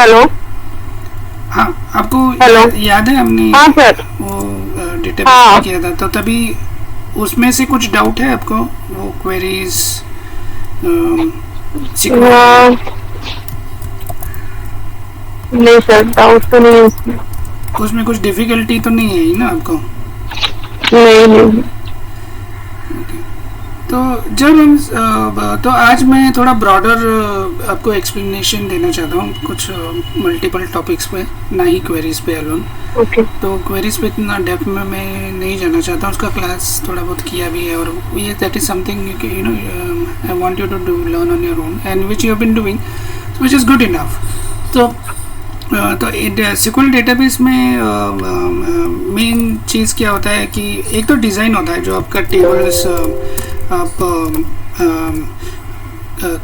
Hello. हाँ, आपको hello. याद है हमने हाँ सर। वो डेटाबेस हाँ। में किया था, तो तभी उसमें से कुछ डाउट है आपको, वो क्वेरीज सिक्वल में? नहीं सर, डाउट तो नहीं है उसमें। उसमें कुछ डिफिकल्टी तो नहीं है ही ना आपको? नहीं नहीं। तो जब हम तो आज मैं थोड़ा ब्रॉडर आपको एक्सप्लेनेशन देना चाहता हूँ कुछ मल्टीपल टॉपिक्स पे, ना ही क्वेरीज पे अलोन। ओके। तो क्वेरीज पे इतना डेप्थ में मैं नहीं जाना चाहता, उसका क्लास थोड़ा बहुत किया भी है, और ये that is something I want you to do learn on your own and which you have been doing, which is good enough. तो सिक्वल डेटाबेस में मेन चीज़ क्या होता है कि एक तो डिज़ाइन होता है, जो आपका टेबल्स आप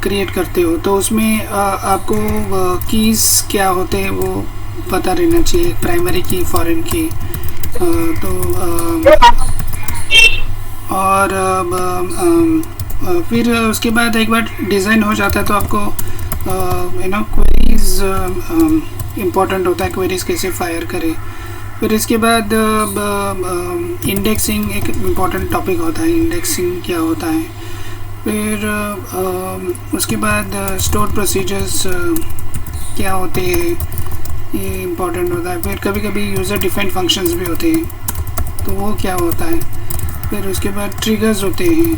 क्रिएट करते हो, तो उसमें आपको कीज़ क्या होते हैं वो पता रहना चाहिए, प्राइमरी की, फॉरेन की। तो और फिर उसके बाद एक बार डिज़ाइन हो जाता है तो आपको क्वेरीज इम्पोर्टेंट होता है, क्वेरीज कैसे फायर करें। फिर इसके बाद इंडेक्सिंग एक इम्पॉर्टेंट टॉपिक होता है, इंडेक्सिंग क्या होता है। फिर उसके बाद स्टोर प्रोसीजर्स क्या होते हैं, ये इम्पॉर्टेंट होता है। फिर कभी कभी यूज़र डिफाइंड फंक्शंस भी होते हैं, तो वो क्या होता है। फिर उसके बाद ट्रिगर्स होते हैं,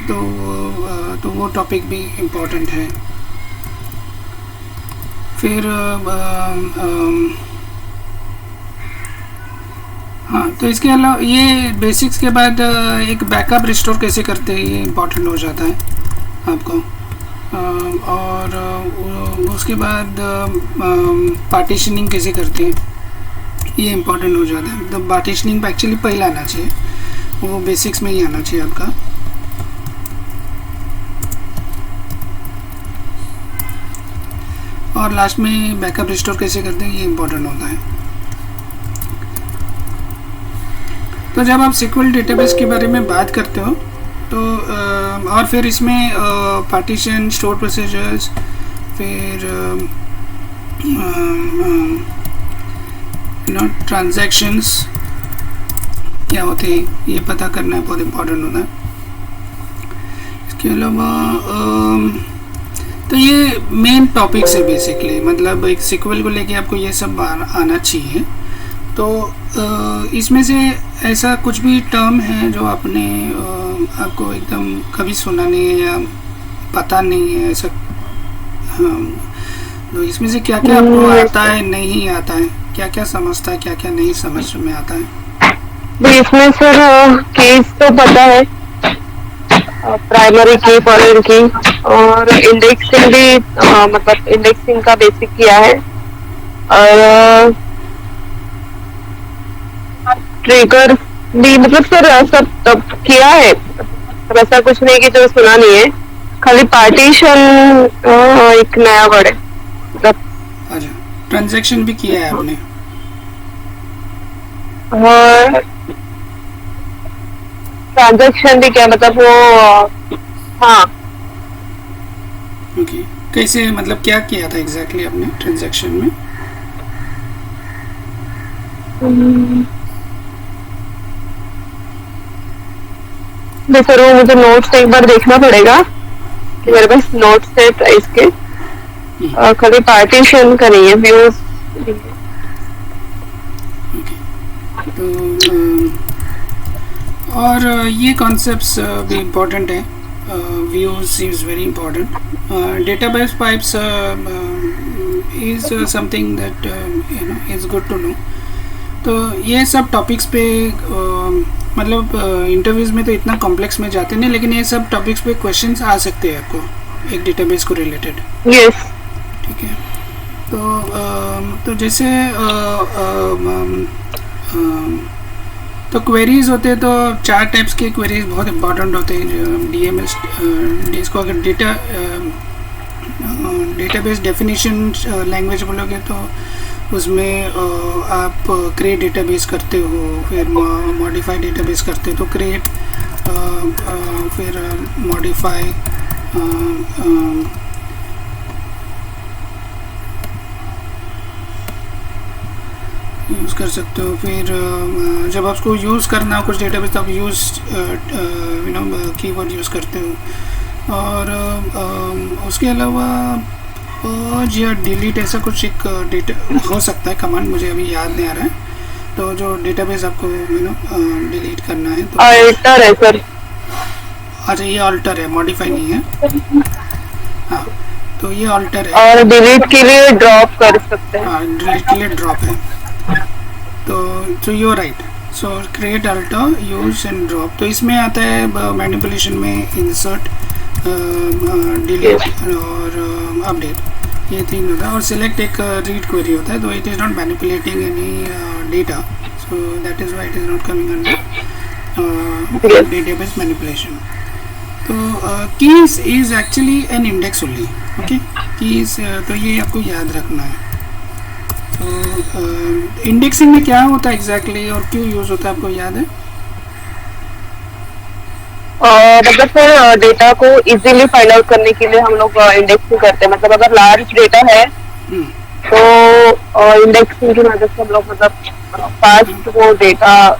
तो वो टॉपिक भी इम्पॉर्टेंट है। फिर हाँ, तो इसके अलावा ये बेसिक्स के बाद एक बैकअप रिस्टोर कैसे करते हैं, ये इम्पॉर्टेंट हो जाता है आपको। और उसके बाद पार्टीशनिंग कैसे करते हैं, ये इम्पॉर्टेंट हो जाता है। तो पार्टीशनिंग एक्चुअली पहले आना चाहिए, वो बेसिक्स में ही आना चाहिए आपका। और लास्ट में बैकअप रिस्टोर कैसे करते हैं, ये इम्पोर्टेंट होता है। तो जब आप सिक्वल डेटाबेस के बारे में बात करते हो तो और फिर इसमें पार्टीशन, स्टोर प्रोसीजर्स, फिर ट्रांजैक्शंस क्या होते हैं, ये पता करना है, बहुत इम्पोर्टेंट होता है। इसके अलावा तो ये मेन टॉपिक्स है बेसिकली, मतलब एक सिक्वल को लेके आपको ये सब आना चाहिए। तो इसमें से ऐसा कुछ भी टर्म है जो आपने आपको एकदम कभी सुना नहीं है या पता नहीं है ऐसा? हाँ, तो इसमें से क्या क्या आपको आता है, नहीं आता है, क्या क्या समझता है, क्या क्या नहीं समझ में आता है? इसमें सर केस तो पता है, प्राइमरी की, फॉरेन की, और इंडेक्सिंग भी, मतलब इंडेक्सिंग का बेसिक किया है। और ट्रिगर भी, मतलब सर सब तब किया है, तो ऐसा कुछ नहीं कि जो सुना नहीं है। खाली पार्टीशन एक नया वर्ड है। मतलब अच्छा, ट्रांजैक्शन भी किया है आपने? और ट्रांजैक्शन भी क्या, मतलब वो, हाँ। ओके, कैसे, मतलब क्या किया था एग्जैक्टली आपने ट्रांजैक्शन में? सर वो मुझे नोट्स एक बार देखना पड़ेगा कि मेरे पास नोट्स है प्राइस के। खाली पार्टीशन का नहीं है, व्यूज। तो और ये कॉन्सेप्ट्स भी इम्पोर्टेंट है, views is very important. Database pipes is something that is good to know. तो ये सब टॉपिक्स पे मतलब इंटरव्यूज़ में तो इतना कॉम्प्लेक्स में जाते नहीं, लेकिन ये सब टॉपिक्स पे क्वेश्चंस आ सकते हैं आपको एक डेटाबेस को रिलेटेड। यस। ठीक है, तो जैसे तो क्वेरीज होते हैं, तो 4 टाइप्स के क्वेरीज बहुत इंपॉर्टेंट होते हैं। डीएमएस, जिसको अगर डेटाबेस डेफिनेशन लैंग्वेज बोलोगे तो उसमें आप क्रिएट डेटाबेस करते हो, फिर मॉडिफाई डेटाबेस करते हो। तो क्रिएट, फिर मॉडिफाई, यूज़ कर सकते हो। फिर जब आपको यूज़ करना हो कुछ डेटाबेस तो आप यूज़ कीवर्ड यूज़ करते हो। और उसके अलावा पर्ज या डिलीट ऐसा कुछ एक डेटा हो सकता है कमांड, मुझे अभी याद नहीं आ रहा है। तो जो डेटाबेस आपको डिलीट करना है तो अल्टर है सर। अच्छा ये अल्टर है, मॉडिफाई नहीं है। हाँ तो ये अल्टर है। और डिलीट के लिए ड्रॉप कर सकते हैं। हाँ डिलीट के लिए ड्रॉप है। तो you right. So create alter use and drop. तो इसमें आता है मैनिपुलेशन में इंसर्ट, डिलीट और अपडेट, ये तीन होता है। और सिलेक्ट एक रीड क्वेरी होता है। तो it is not manipulating any data, so that is why it is not coming under database manipulation. तो keys is actually an index only. Okay keys, तो ये आपको याद रखना है। तो इंडेक्सिंग में क्या होता है एग्जैक्टली और क्यों यूज़ होता है आपको याद है? मतलब सर डेटा को इजीली फाइंड आउट करने के लिए हम लोग इंडेक्सिंग करते हैं। मतलब अगर लार्ज डेटा है तो इंडेक्सिंग की मदद से हम लोग मतलब फास्ट वो डेटा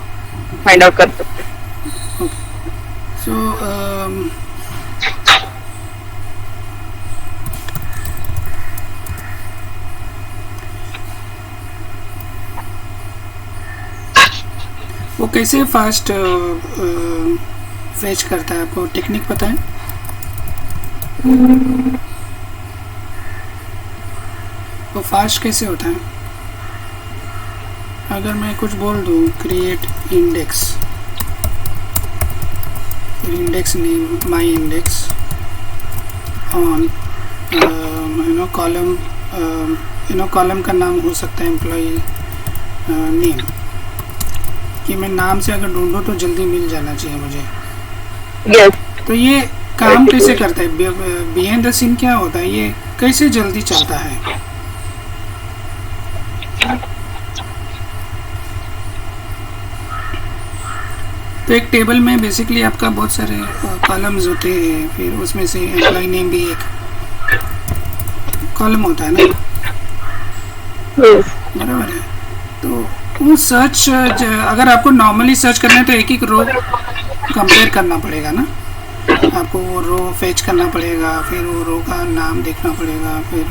फाइंड आउट कर सकते हैं। सो वो कैसे फास्ट फेच करता है, आपको टेक्निक पता है? वो फास्ट कैसे होता है? अगर मैं कुछ बोल दूँ create index, index name my index on column, column का नाम हो सकता है एम्प्लॉई नेम, कि मैं नाम से अगर ढूंढूं तो जल्दी मिल जाना चाहिए मुझे। yes. तो ये काम कैसे करता है? बिहाइंड द सीन क्या होता है? ये कैसे जल्दी चलता है? तो एक टेबल में बेसिकली आपका बहुत सारे कॉलम्स होते हैं, फिर उसमें से एम्प्लॉय नेम भी एक कॉलम होता है ना, yes. बराबर है। तो वो सर्च, अगर आपको नॉर्मली सर्च करना है तो एक एक रो कंपेयर करना पड़ेगा ना, आपको वो रो फेच करना पड़ेगा, फिर वो रो का नाम देखना पड़ेगा, फिर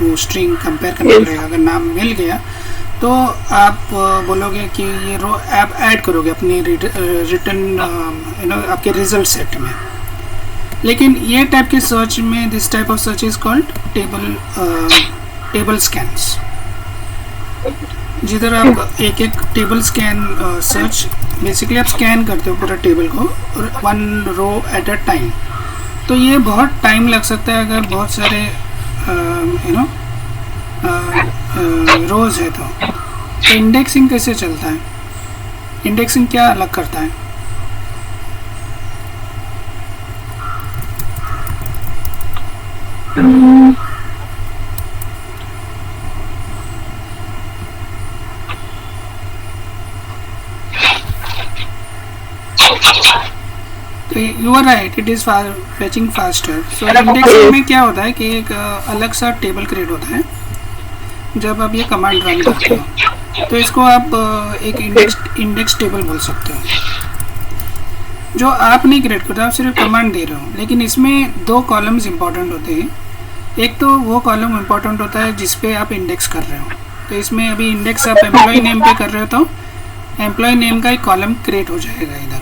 वो स्ट्रिंग कंपेयर करना पड़ेगा। अगर नाम मिल गया तो आप बोलोगे कि ये रो आप ऐड करोगे अपनी रिटर्न आपके रिजल्ट सेट में। लेकिन ये टाइप के सर्च में, this type of search is called table scans, जिधर आप एक एक टेबल स्कैन सर्च, बेसिकली आप स्कैन करते हो पूरा टेबल को one row at a time. तो ये बहुत टाइम लग सकता है अगर बहुत सारे रोज है। तो इंडेक्सिंग कैसे चलता है? इंडेक्सिंग क्या अलग करता है? तो you are right, it is fetching faster. So indexing में क्या होता है कि एक अलग सा टेबल क्रिएट होता है जब आप ये कमांड रन करते हो। तो इसको आप एक इंडेक्स टेबल बोल सकते हो, जो आप नहीं क्रिएट करते, आप सिर्फ कमांड दे रहे हो। लेकिन इसमें दो कॉलम्स इंपॉर्टेंट होते हैं। एक तो वो कॉलम इंपॉर्टेंट होता है जिस पे आप इंडेक्स कर रहे हो। तो इसमें अभी इंडेक्स आप एम्प्लॉय नेम पे कर रहे हो तो एम्प्लॉय नेम का एक कॉलम क्रिएट हो जाएगा इधर।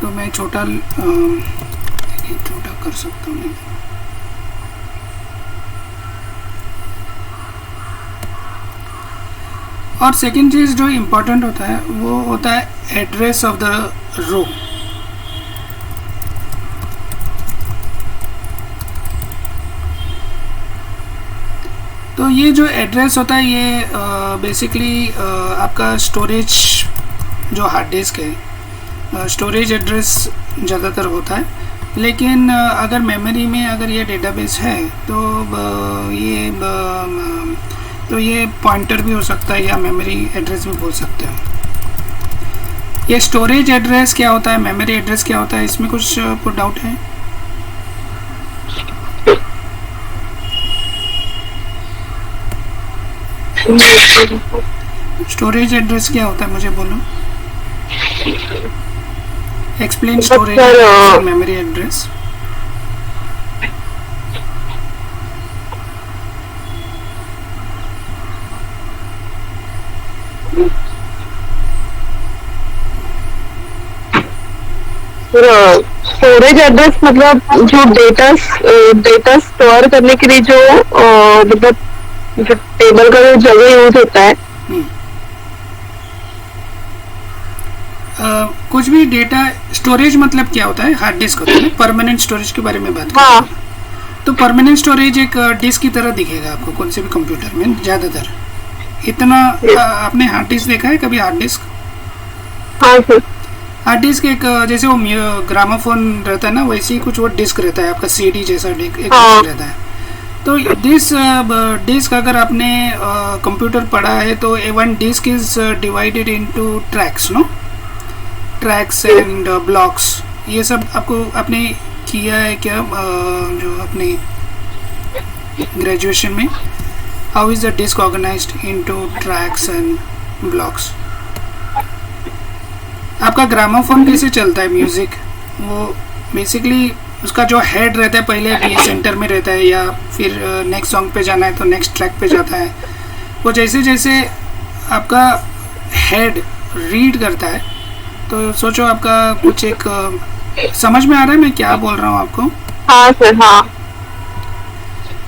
तो मैं छोटा कर सकता हूँ। और सेकंड चीज़ जो इम्पोर्टेंट होता है वो होता है एड्रेस ऑफ द रो। तो ये जो एड्रेस होता है ये बेसिकली आपका स्टोरेज, जो हार्ड डिस्क है, स्टोरेज एड्रेस ज़्यादातर होता है। लेकिन अगर मेमोरी में अगर ये डेटाबेस है तो ये पॉइंटर भी हो सकता है या मेमोरी एड्रेस भी बोल सकते हो। ये स्टोरेज एड्रेस क्या होता है, मेमोरी एड्रेस क्या होता है, इसमें कुछ आपको डाउट है? स्टोरेज एड्रेस क्या होता है मुझे बोलो. Explain But storage sir, address और मेमोरी एड्रेस. स्टोरेज एड्रेस मतलब जो डेटा स्टोर करने के लिए जो मतलब जो टेबल का जो जगह यूज होता है. कुछ भी डेटा स्टोरेज मतलब क्या होता है, हार्ड डिस्क होता है ना. परमानेंट स्टोरेज के बारे में बात करते हाँ. हैं. तो परमानेंट स्टोरेज एक डिस्क की तरह दिखेगा आपको कौन से भी कंप्यूटर में ज़्यादातर. इतना आपने हार्ड डिस्क देखा है कभी? हार्ड डिस्क, हाँ सर. हार्ड डिस्क एक जैसे वो ग्रामोफोन रहता है ना, वैसे ही कुछ वो डिस्क रहता है आपका, सीडी जैसा एक डिस्क रहता है. तो दिस डिस्क अगर आपने कंप्यूटर पढ़ा है तो one disk is divided into tracks, no, tracks and blocks. ये सब आपको आपने किया है क्या जो अपने ग्रेजुएशन में? How is the disk organised into tracks and blocks? आपका ग्रामोफोन कैसे चलता है म्यूजिक? वो बेसिकली उसका जो हेड रहता है पहले बी सेंटर में रहता है, या फिर नेक्स्ट सॉन्ग पे जाना है तो नेक्स्ट ट्रैक पे जाता है. वो जैसे जैसे आपका हेड रीड करता है तो सोचो आपका कुछ एक समझ में आ रहा है मैं क्या बोल रहा हूँ आपको? हाँ सर. हाँ.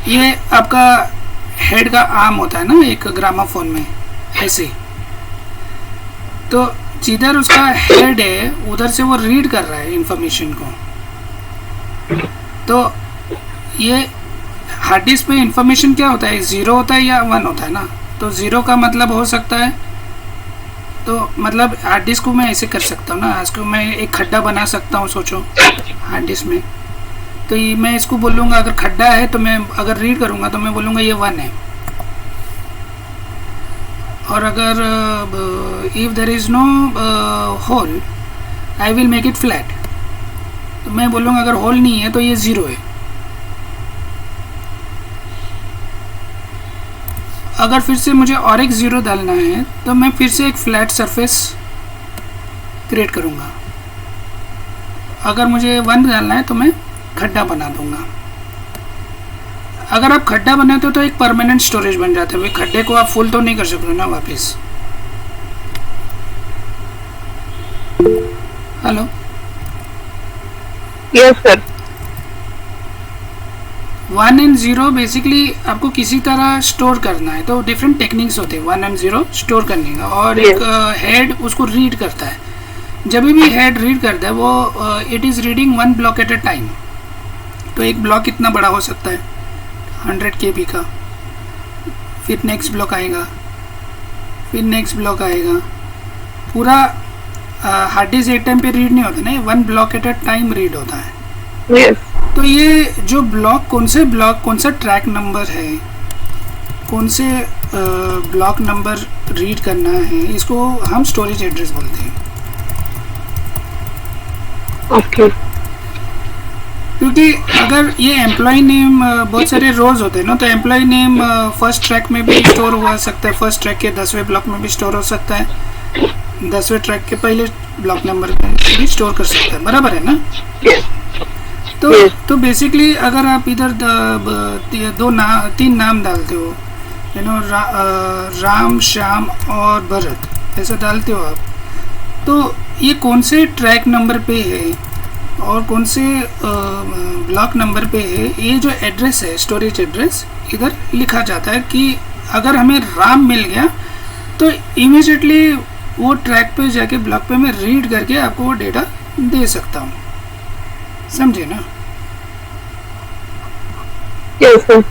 ये आपका हेड का आर्म होता है ना एक ग्रामोफोन में, ऐसे. तो जिधर उसका हेड है उधर से वो रीड कर रहा है इंफॉर्मेशन को. तो ये हार्ड डिस्क पे इंफॉर्मेशन क्या होता है, 0 होता है या 1 होता है ना. तो 0 का मतलब हो सकता है, तो मतलब हार्ड डिस्क को मैं ऐसे कर सकता हूँ ना, इसको मैं एक खड्डा बना सकता हूँ. सोचो हार्ड डिस्क में, तो ये मैं इसको बोलूँगा अगर खड्डा है तो मैं अगर रीड करूँगा तो मैं बोलूँगा ये 1 है. और अगर if there is no hole I will make it flat. तो मैं बोलूँगा अगर होल नहीं है तो ये 0 है. अगर फिर से मुझे और एक 0 डालना है तो मैं फिर से एक फ्लैट सरफेस क्रिएट करूँगा. अगर मुझे 1 डालना है तो मैं खड्डा बना दूँगा. अगर आप खड्डा बनाते हो तो एक परमानेंट स्टोरेज बन जाता है. खड्डे को आप फुल तो नहीं कर सकते ना वापस. Hello. Yes sir. 1 and 0 basically आपको किसी तरह स्टोर करना है, तो डिफरेंट टेक्निक्स होते हैं 1 एंड 0 स्टोर करने का. और एक हेड उसको रीड करता है. जब भी हेड रीड करता है वो it is reading 1 block eight a time. तो एक ब्लॉक कितना बड़ा हो सकता है, 100 KB का. फिर नेक्स्ट ब्लॉक आएगा, फिर नेक्स्ट ब्लॉक आएगा. पूरा हार्ड डिस्क एक टाइम पे रीड नहीं होता ना, 1 block eight a time read होता है. यस. तो ये जो ब्लॉक कौन सा ट्रैक नंबर है, कौन से ब्लॉक नंबर रीड करना है, इसको हम स्टोरेज एड्रेस बोलते हैं. ओके. क्योंकि अगर ये एम्प्लॉय नेम बहुत सारे रोज होते हैं ना, तो एम्प्लॉय नेम फर्स्ट ट्रैक में भी स्टोर हो सकता है, फर्स्ट ट्रैक के 10वें ब्लॉक में भी स्टोर हो सकता है, 10वें ट्रैक के पहले ब्लॉक नंबर में भी स्टोर कर सकता है. बराबर है ना? तो बेसिकली अगर आप इधर 3 नाम डालते हो, यू नो, राम, श्याम और भरत, ऐसा डालते हो आप, तो ये कौन से ट्रैक नंबर पे है और कौन से ब्लॉक नंबर पे है, ये जो एड्रेस है स्टोरेज एड्रेस इधर लिखा जाता है. कि अगर हमें राम मिल गया तो इमीडिएटली वो ट्रैक पे जाके ब्लॉक पे मैं रीड करके आपको वो डेटा दे सकता हूँ. समझे ना? Yes sir.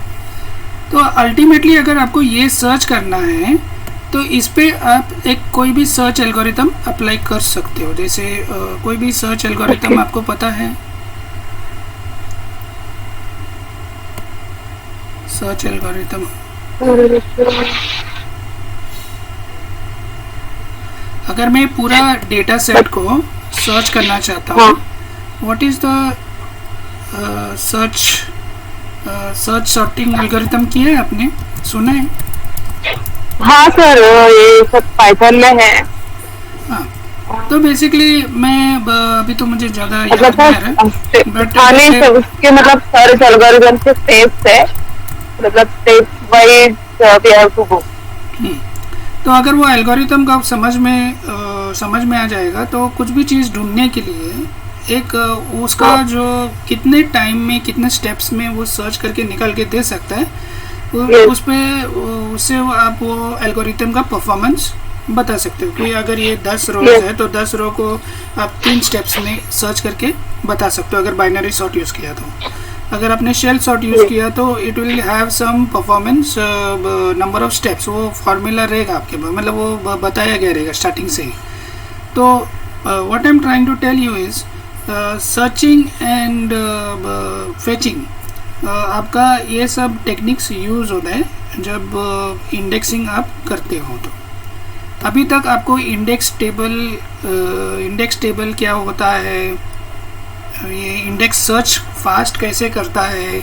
तो अल्टीमेटली अगर आपको ये सर्च करना है तो इस पे आप एक कोई भी सर्च एल्गोरिथम अप्लाई कर सकते हो. जैसे कोई भी सर्च एल्गोरिथम आपको पता है? सर्च एल्गोरिथम अगर मैं पूरा डेटा सेट को सर्च करना चाहता हूँ, what is the search sorting algorithm किया है आपने, सुना है? हाँ सर, ये सब पाइथन में है। हाँ, तो बेसिकली मैं अभी तो मुझे ज़्यादा याद मतलब नहीं आ रहा है, बट हाँ नहीं जैसे सर, उसके मतलब सर्च एल्गोरिथम के स्टेप्स है, मतलब step wise we have to go. Hmm, तो अगर वो एल्गोरिथम का आप समझ में आ जाएगा तो कुछ भी चीज़ ढूंढने के लिए एक उसका जो कितने टाइम में कितने स्टेप्स में वो सर्च करके निकल के दे सकता है, उस पे उससे आप वो एल्गोरिथम का परफॉर्मेंस बता सकते हो कि अगर ये 10 रोज है तो 10 रो को आप 3 स्टेप्स में सर्च करके बता सकते हो, अगर बाइनरी सॉर्ट यूज़ किया तो। अगर आपने शेल सॉर्ट यूज़ किया तो it will have some performance number of steps, वो फार्मूला रहेगा आपके पास, मतलब वो बताया गया रहेगा स्टार्टिंग से ही। तो what I am trying to tell you is searching and fetching, आपका ये सब टेक्निक्स यूज़ होता है जब इंडेक्सिंग आप करते हो। तो अभी तक आपको इंडेक्स टेबल क्या होता है, ये इंडेक्स सर्च फास्ट कैसे करता है,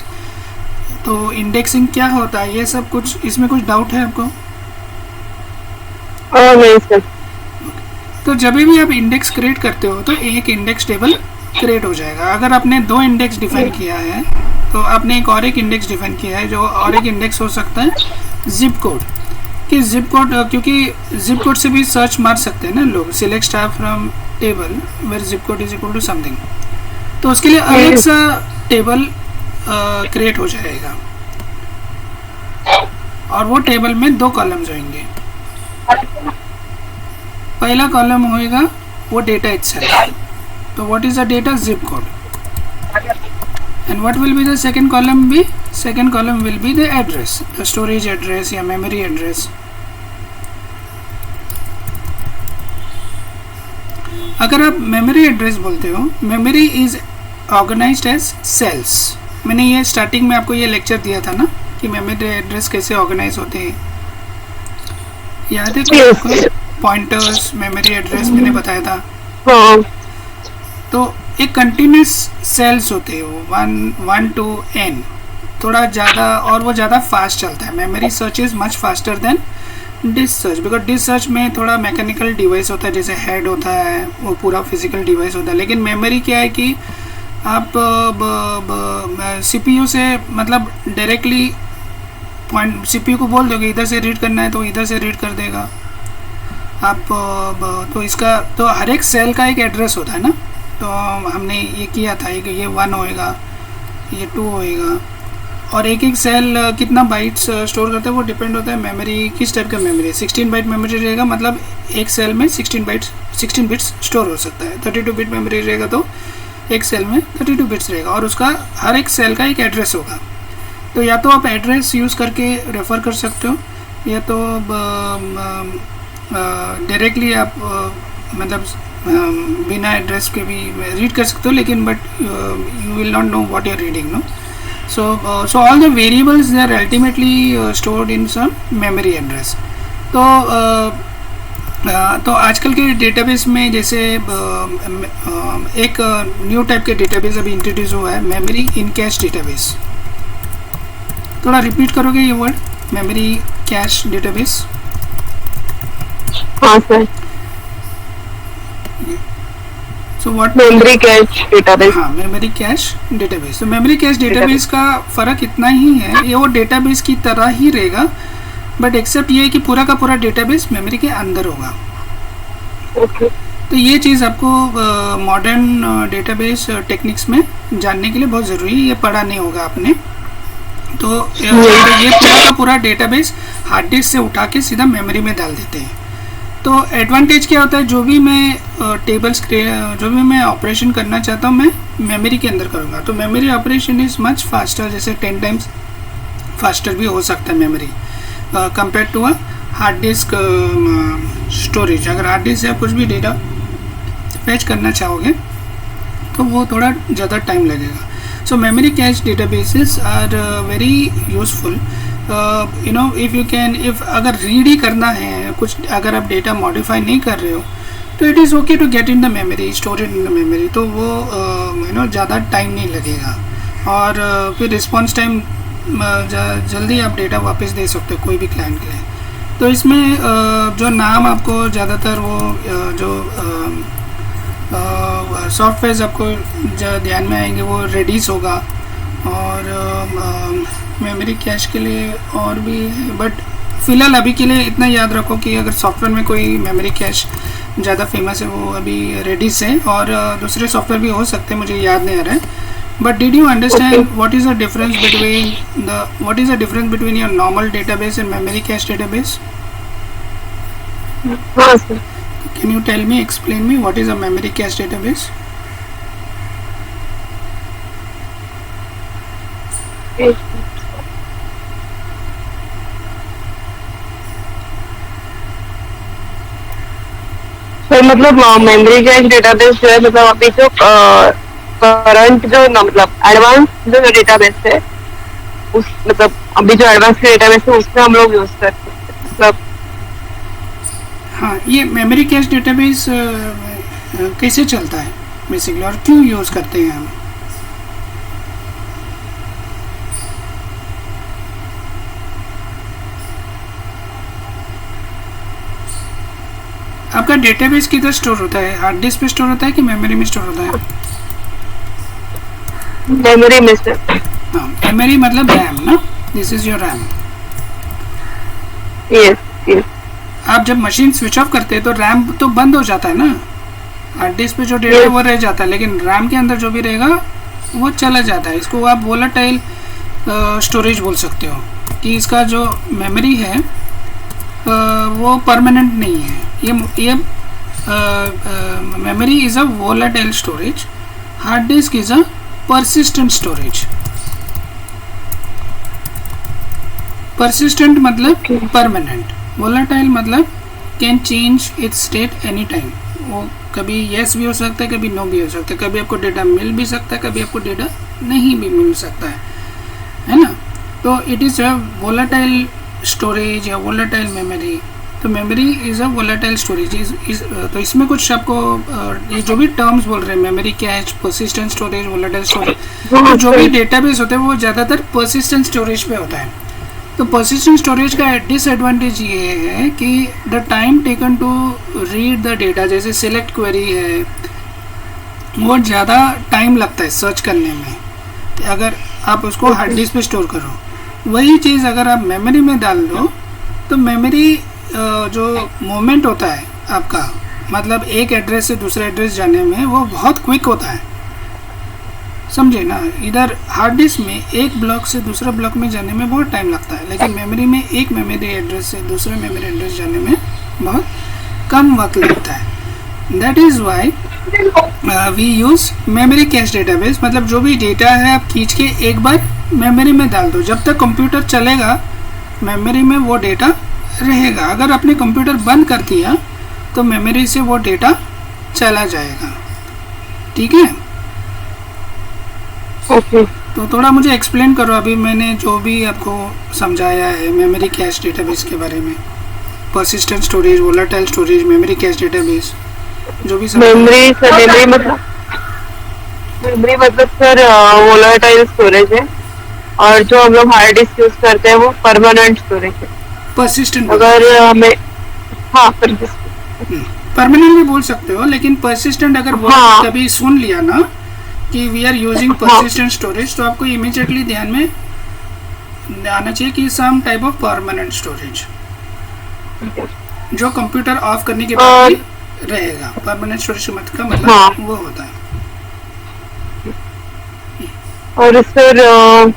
तो इंडेक्सिंग क्या होता है, ये सब कुछ इसमें कुछ डाउट है आपको? नहीं सर। तो जब भी आप इंडेक्स क्रिएट करते हो तो एक इंडेक्स टेबल क्रिएट हो जाएगा। अगर आपने 2 इंडेक्स डिफाइन किया है तो आपने एक और एक इंडेक्स डिफाइन किया है, जो और एक इंडेक्स हो सकता है जिप कोड, कि जिप कोड, क्योंकि जिप कोड से भी सर्च मार सकते हैं ना लोग, select star from table where zip code is equal to something, तो उसके लिए अलग सा टेबल क्रिएट हो जाएगा और वो टेबल में 2 कॉलम्स होंगे। पहला कॉलम होएगा वो डेटा इटसेल्फ, तो what is the data, zip code, and what will be the second column, second column will be the address, the storage address या मेमोरी एड्रेस। अगर आप मेमोरी एड्रेस बोलते हो, memory is organised as cells. मैंने ये starting में आपको ये लेक्चर दिया था ना कि मेमोरी एड्रेस कैसे ऑर्गेनाइज होते हैं, याद है आपको? पॉइंटर्स, मेमोरी एड्रेस मैंने बताया था। तो एक कंटिन्यूस सेल्स होते हैं वो 1 to n, थोड़ा ज़्यादा, और वो ज़्यादा फास्ट चलता है। Memory search is much faster than disk search, because disk search में थोड़ा मैकेनिकल डिवाइस होता है, जैसे हेड होता है, वो पूरा फिजिकल डिवाइस होता है। लेकिन मेमोरी क्या है कि आप CPU से मतलब डायरेक्टली CPU को बोल दोगे इधर से रीड करना है तो इधर से रीड कर देगा आप। तो इसका तो हर एक सेल का एक एड्रेस होता है ना, तो हमने ये किया था, ये 1 होएगा, ये 2 होएगा, और एक एक सेल कितना बाइट्स स्टोर करता है वो डिपेंड होता है मेमोरी किस टाइप का मेमोरी है। 16 बाइट मेमोरी रहेगा, मतलब एक सेल में 16 बिट्स स्टोर हो सकता है। 32 बिट मेमोरी रहेगा तो एक सेल में 32 बिट्स रहेगा, और उसका हर एक सेल का एक एड्रेस होगा। तो या तो आप एड्रेस यूज़ करके रेफ़र कर सकते हो, या तो डायरेक्टली आप मतलब बिना एड्रेस के भी रीड कर सकते हो, लेकिन but you will not know what you are reading, no. So all the variables they are ultimately stored in some memory address. तो आजकल के डेटाबेस में जैसे एक न्यू टाइप के डेटाबेस अभी इंट्रोड्यूस हुआ है, मेमोरी इन कैश डेटाबेस। थोड़ा रिपीट करोगे ये वर्ड, मेमोरी कैश डेटाबेस? हाँ sir. So what memory cache database? हाँ, मेमोरी कैश डेटाबेस। तो मेमोरी कैश डेटाबेस का फ़र्क इतना ही है, ये वो डेटाबेस की तरह ही रहेगा, बट एक्सेप्ट ये है कि पूरा का पूरा डेटाबेस मेमोरी के अंदर होगा। ओके। तो ये चीज़ आपको मॉडर्न डेटाबेस टेक्निक्स में जानने के लिए बहुत ज़रूरी है, ये पढ़ा नहीं होगा आपने। तो ये पूरा का पूरा डेटाबेस हार्ड डिस्क से उठा के सीधा मेमोरी में डाल देते हैं। तो एडवांटेज क्या होता है, जो भी मैं ऑपरेशन करना चाहता हूँ मैं मेमोरी के अंदर करूँगा, तो memory operation is much faster, जैसे 10 टाइम्स फास्टर भी हो सकता है memory compare to a hard disk storage. अगर हार्ड डिस्क से आप कुछ भी डेटा फैच करना चाहोगे तो वो थोड़ा ज़्यादा टाइम लगेगा। So memory cache databases are very useful, you know, if अगर रीड ही करना है कुछ, अगर आप डेटा मॉडिफाई नहीं कर रहे हो तो it is okay to get in the memory, store it in the memory, तो वो यू नो ज़्यादा टाइम नहीं लगेगा, और फिर रिस्पॉन्स टाइम जल्दी आप डेटा वापस दे सकते हो कोई भी क्लाइंट के लिए। तो इसमें जो नाम आपको ज़्यादातर वो जो सॉफ्टवेयर आपको जो ध्यान में आएंगे वो रेडिस होगा, और मेमोरी कैश के लिए और भी है, बट फ़िलहाल अभी के लिए इतना याद रखो कि अगर सॉफ्टवेयर में कोई मेमोरी कैश ज़्यादा फेमस है वो अभी रेडिस है, और दूसरे सॉफ्टवेयर भी हो सकते हैं, मुझे याद नहीं आ रहा है. But did you understand what is the difference between your normal database and memory cache database? हाँ sir. Can you tell me, explain me what is a memory cache database? Sir मतलब मेमोरी कैश डेटाबेस जो है, मतलब अभी जो current जो मतलब advance जो डेटाबेस है, उस मतलब अभी जो एडवांस डेटाबेस है उसमें हम लोग यूज करते हैं. मतलब हाँ, ये मेमोरी कैश डेटाबेस कैसे चलता है बेसिकली, और क्यों यूज़ करते हैं हम? आपका डेटाबेस किधर स्टोर होता है? हार्ड डिस्क पे स्टोर होता है कि मेमोरी में स्टोर होता है? मेमोरी में सर. हाँ, मेमोरी मतलब रैम ना, this is your RAM. Yes yes. आप जब मशीन स्विच ऑफ करते हैं तो रैम तो बंद हो जाता है ना, हार्ड डिस्क पे जो डेटा है वो रह जाता है, लेकिन रैम के अंदर जो भी रहेगा वो चला जाता है. इसको आप वोलेटाइल स्टोरेज बोल सकते हो, कि इसका जो मेमोरी है वो परमानेंट नहीं है. ये memory is a volatile storage, hard disk is a persistent storage. persistent मतलब permanent, volatile मतलब can change its state anytime. वो कभी yes भी हो सकता है, कभी no भी हो सकता है, कभी आपको डेटा मिल भी सकता है, कभी आपको डेटा नहीं भी मिल सकता है ना. तो it is a volatile storage या volatile memory. तो memory is a volatile storage. तो इसमें कुछ आपको ये जो भी टर्म्स बोल रहे हैं, memory cache, persistent storage, volatile storage, तो जो भी डेटाबेस होते हैं वो ज़्यादातर पर्सिस्टेंट स्टोरेज पे होता है. तो पर्सिस्टेंट स्टोरेज का डिसएडवांटेज ये है कि the time taken to read the data, जैसे सिलेक्ट क्वेरी है, वो ज़्यादा टाइम लगता है सर्च करने में अगर आप उसको हार्ड डिस्क पे स्टोर करो. वही चीज़ अगर आप मेमोरी में डाल दो तो मेमोरी जो मोमेंट होता है आपका, मतलब एक एड्रेस से दूसरे एड्रेस जाने में वो बहुत क्विक होता है, समझे ना. इधर हार्ड डिस्क में एक ब्लॉक से दूसरे ब्लॉक में जाने में बहुत टाइम लगता है, लेकिन मेमोरी में एक मेमोरी एड्रेस से दूसरे मेमोरी एड्रेस जाने में बहुत कम वक्त लगता है. That is why we use memory cache database. मतलब जो भी डेटा है आप खींच के एक बार मेमोरी में डाल दो, जब तक कंप्यूटर चलेगा मेमोरी में वो डेटा रहेगा. अगर आपने कंप्यूटर बंद कर दिया तो मेमोरी से वो डेटा चला जाएगा. ठीक है. ओके. तो थोड़ा मुझे एक्सप्लेन करो, अभी मैंने जो भी आपको समझाया है मेमोरी कैश डेटाबेस के बारे में, persistent storage, volatile storage, memory cache database, जो भी मेमोरी मतलब सर वोलेटाइल स्टोरेज है, और जो हम लोग हार्ड डिस्क यूज करते हैं वो परमानेंट स्टोरेज है. पर्सिस्टेंट अगर हमें परमानेंट भी बोल सकते हो, लेकिन पर्सिस्टेंट अगर कभी सुन लिया ना कि we are using persistent storage, तो आपको इमीडिएटली ध्यान में आना चाहिए कि some type of permanent storage जो कंप्यूटर ऑफ करने के बाद भी रहेगा. परमानेंट स्टोरेज का मतलब वो होता है. और सर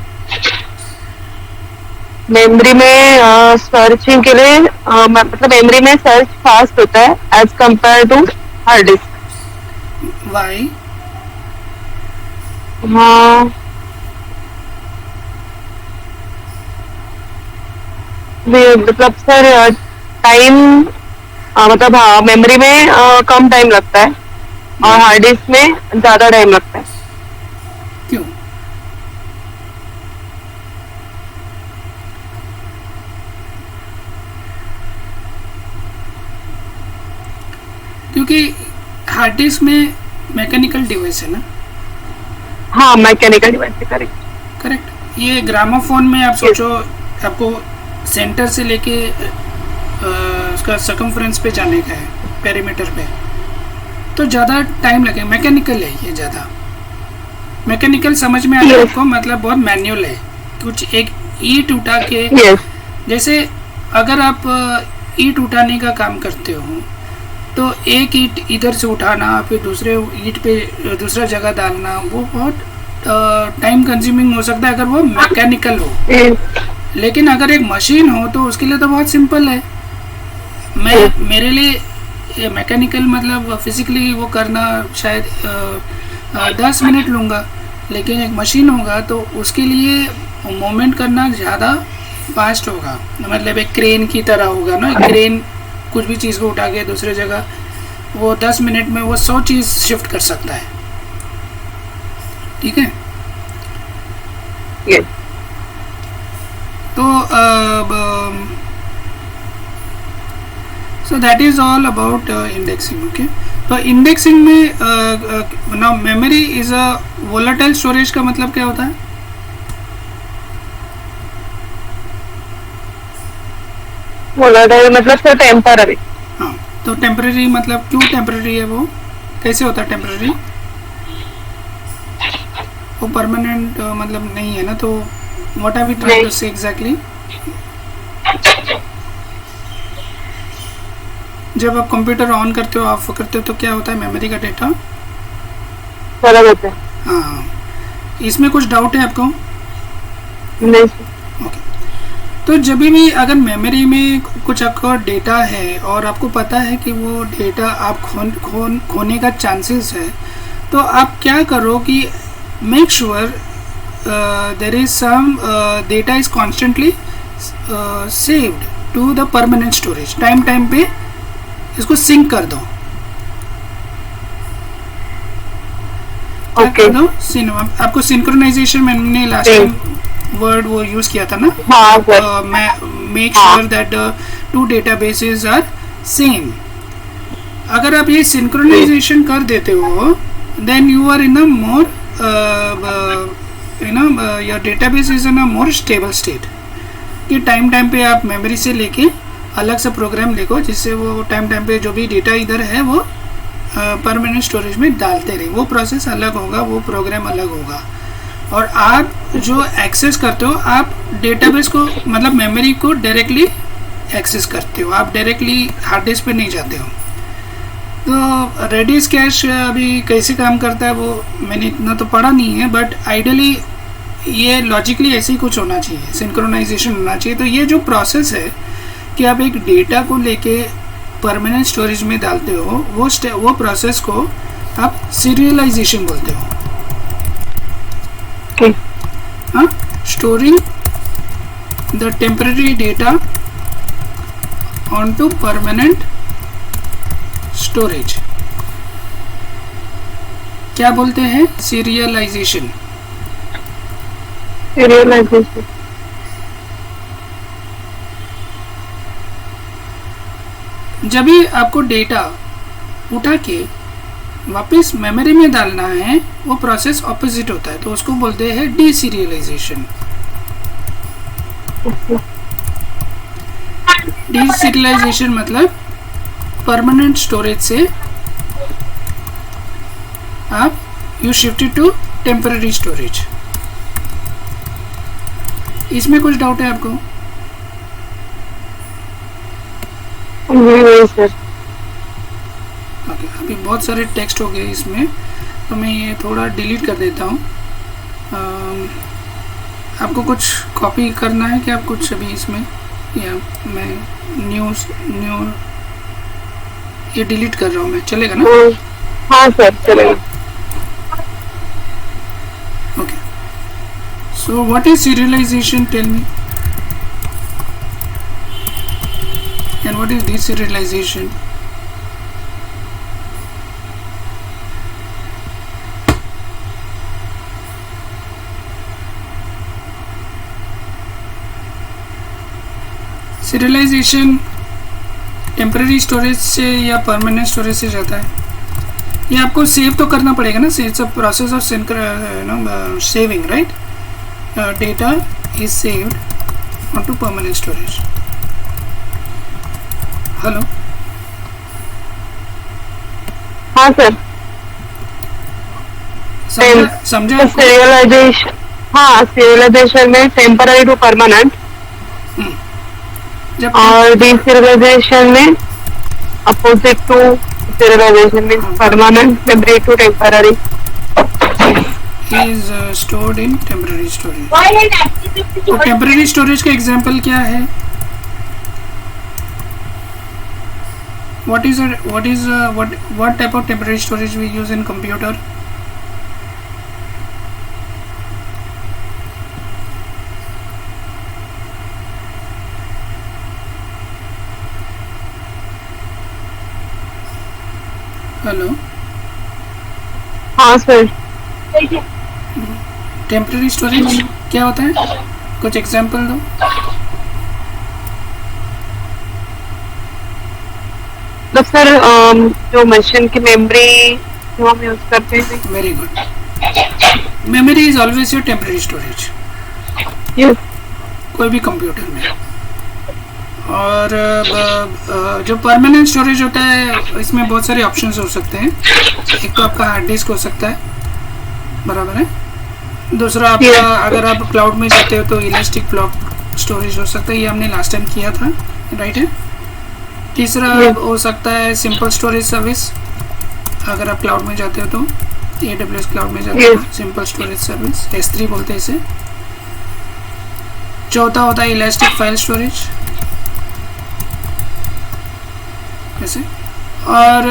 मेमोरी में सर्चिंग के लिए मतलब मेमोरी में सर्च फास्ट होता है as compare to hard disk. Why? हाँ, मतलब सर टाइम मतलब हाँ मेमोरी में कम टाइम लगता है और हार्ड डिस्क में ज्यादा टाइम लगता है. क्यों? क्योंकि हार्ड डिस्क में मैकेनिकल डिवाइस है ना. हाँ, मैकेनिकल डिवाइस है. करेक्ट. ये ग्रामोफोन में आप सोचो, आपको सेंटर से लेके उसका सर्कमफ्रेंस पे जाने का है, पेरीमीटर पे, तो ज़्यादा टाइम लगेगा। मैकेनिकल है ये, ज़्यादा मैकेनिकल समझ में आया आपको, मतलब बहुत मैनुअल है। कुछ एक ईंट उठा के, जैसे अगर आप ईंट उठाने का काम करते हो तो एक ईंट इधर से उठाना, फिर दूसरे ईंट पे दूसरा जगह डालना, वो बहुत टाइम कंज्यूमिंग हो सकता है अगर वो मैकेनिकल हो। लेकिन अगर एक मशीन हो तो उसके लिए तो बहुत सिंपल है। मेरे लिए मैकेनिकल मतलब फिजिकली वो करना शायद 10 मिनट लूँगा, लेकिन एक मशीन होगा तो उसके लिए मूवमेंट करना ज़्यादा फास्ट होगा। मतलब एक क्रेन की तरह होगा ना, एक क्रेन कुछ भी चीज़ को उठा के दूसरे जगह, वो 10 मिनट में वो 100 चीज़ शिफ्ट कर सकता है। ठीक है, तो सो that is all about indexing. Okay, तो इंडेक्सिंग में now memory is a volatile storage का मतलब क्या होता है? वोलेटाइल मतलब सर टेम्पररी। हाँ, तो टेम्पररी मतलब क्यों टेम्पररी है? वो कैसे होता है टेम्पररी? वो परमानेंट मतलब नहीं है ना, तो what are we trying to say exactly? जब आप कंप्यूटर ऑन करते हो, ऑफ करते हो, तो क्या होता है? मेमोरी का डेटा खराब होता है। हाँ, इसमें कुछ डाउट है आपको? नहीं। ओके, तो जब भी अगर मेमोरी में कुछ आपका डेटा है और आपको पता है कि वो डेटा आप खोने का चांसेस है, तो आप क्या करो कि make sure there is some data is constantly saved to the permanent storage. Time पे इसको सिंक कर दो। ओके, आपको सिंक्रोनाइजेशन मैंने लास्ट टाइम वर्ड वो यूज किया था ना। हाँ sir. Make sure that two databases are same. अगर आप ये सिंक्रोनाइजेशन कर देते हो, then you are in a more your database is in a more stable state. कि टाइम पे आप मेमोरी से लेके अलग से प्रोग्राम लिखो, जिससे वो टाइम पे जो भी डेटा इधर है वो परमानेंट स्टोरेज में डालते रहे। वो प्रोसेस अलग होगा, वो प्रोग्राम अलग होगा। और आप जो एक्सेस करते हो, आप डेटाबेस को मतलब मेमोरी को डायरेक्टली एक्सेस करते हो, आप डायरेक्टली हार्ड डिस्क पे नहीं जाते हो। तो रेडिस कैश अभी कैसे काम करता है वो मैंने इतना तो पढ़ा नहीं है, बट आइडियली ये लॉजिकली ऐसे ही कुछ होना चाहिए, सिंक्रोनाइजेशन होना चाहिए। तो ये जो प्रोसेस है कि आप एक डेटा को लेके परमानेंट स्टोरेज में डालते हो, वो प्रोसेस को आप सीरियलाइजेशन बोलते हो। हाँ, storing the temporary data on to permanent storage क्या बोलते हैं? सीरियलाइजेशन। जब भी आपको डेटा उठा के वापस मेमोरी में डालना है, वो प्रोसेस ऑपोजिट होता है, तो उसको बोलते हैं डीसीरियलाइजेशन। डीसीरियलाइजेशन मतलब परमानेंट स्टोरेज से आप you shifted to temporary storage. इसमें कुछ डाउट है आपको? नहीं सर। ओके, अभी बहुत सारे टेक्स्ट हो गए इसमें, तो मैं ये थोड़ा डिलीट कर देता हूँ। आपको कुछ कॉपी करना है क्या? आप कुछ अभी इसमें, या मैं न्यू ये डिलीट कर रहा हूँ मैं, चलेगा ना? हाँ सर, चलेगा। Okay, so what is serialization? Tell me. And what is deserialization? Serialization temporary storage से या परमानेंट स्टोरेज से जाता है। ये आपको सेव तो करना पड़ेगा ना, it's a process of saving, right? Data is saved on to permanent storage. Hello, हाँ सर, समझा तो आपको? serialization, हाँ serialization में temporary to permanent जब और deserialization में opposite to serialization means permanent memory to temporary. Is stored in temporary storage. तो टेम्पररी स्टोरेज का एग्जांपल क्या है? what type of temporary storage we use in computer? Hello, हाँ sir, temporary storage क्या होता है? कुछ एग्जांपल दो। मतलब सर जो मशीन की मेमोरी जो हम यूज करते हैं। Very good. Memory is always your temporary storage yes, कोई भी कंप्यूटर में। और जो परमानेंट स्टोरेज होता है इसमें बहुत सारे ऑप्शंस हो सकते हैं। एक तो आपका हार्ड डिस्क हो सकता है, बराबर है। दूसरा आपका अगर आप क्लाउड में जाते हो तो इलास्टिक ब्लॉक स्टोरेज हो सकता है, ये हमने लास्ट टाइम किया था, राइट है। तीसरा हो सकता है सिंपल स्टोरेज सर्विस, अगर आप क्लाउड में जाते हो तो AWS क्लाउड में जाते हो सिंपल स्टोरेज सर्विस, S3 बोलते हैं इसे। चौथा होता है इलास्टिक फाइल स्टोरेज ऐसे। और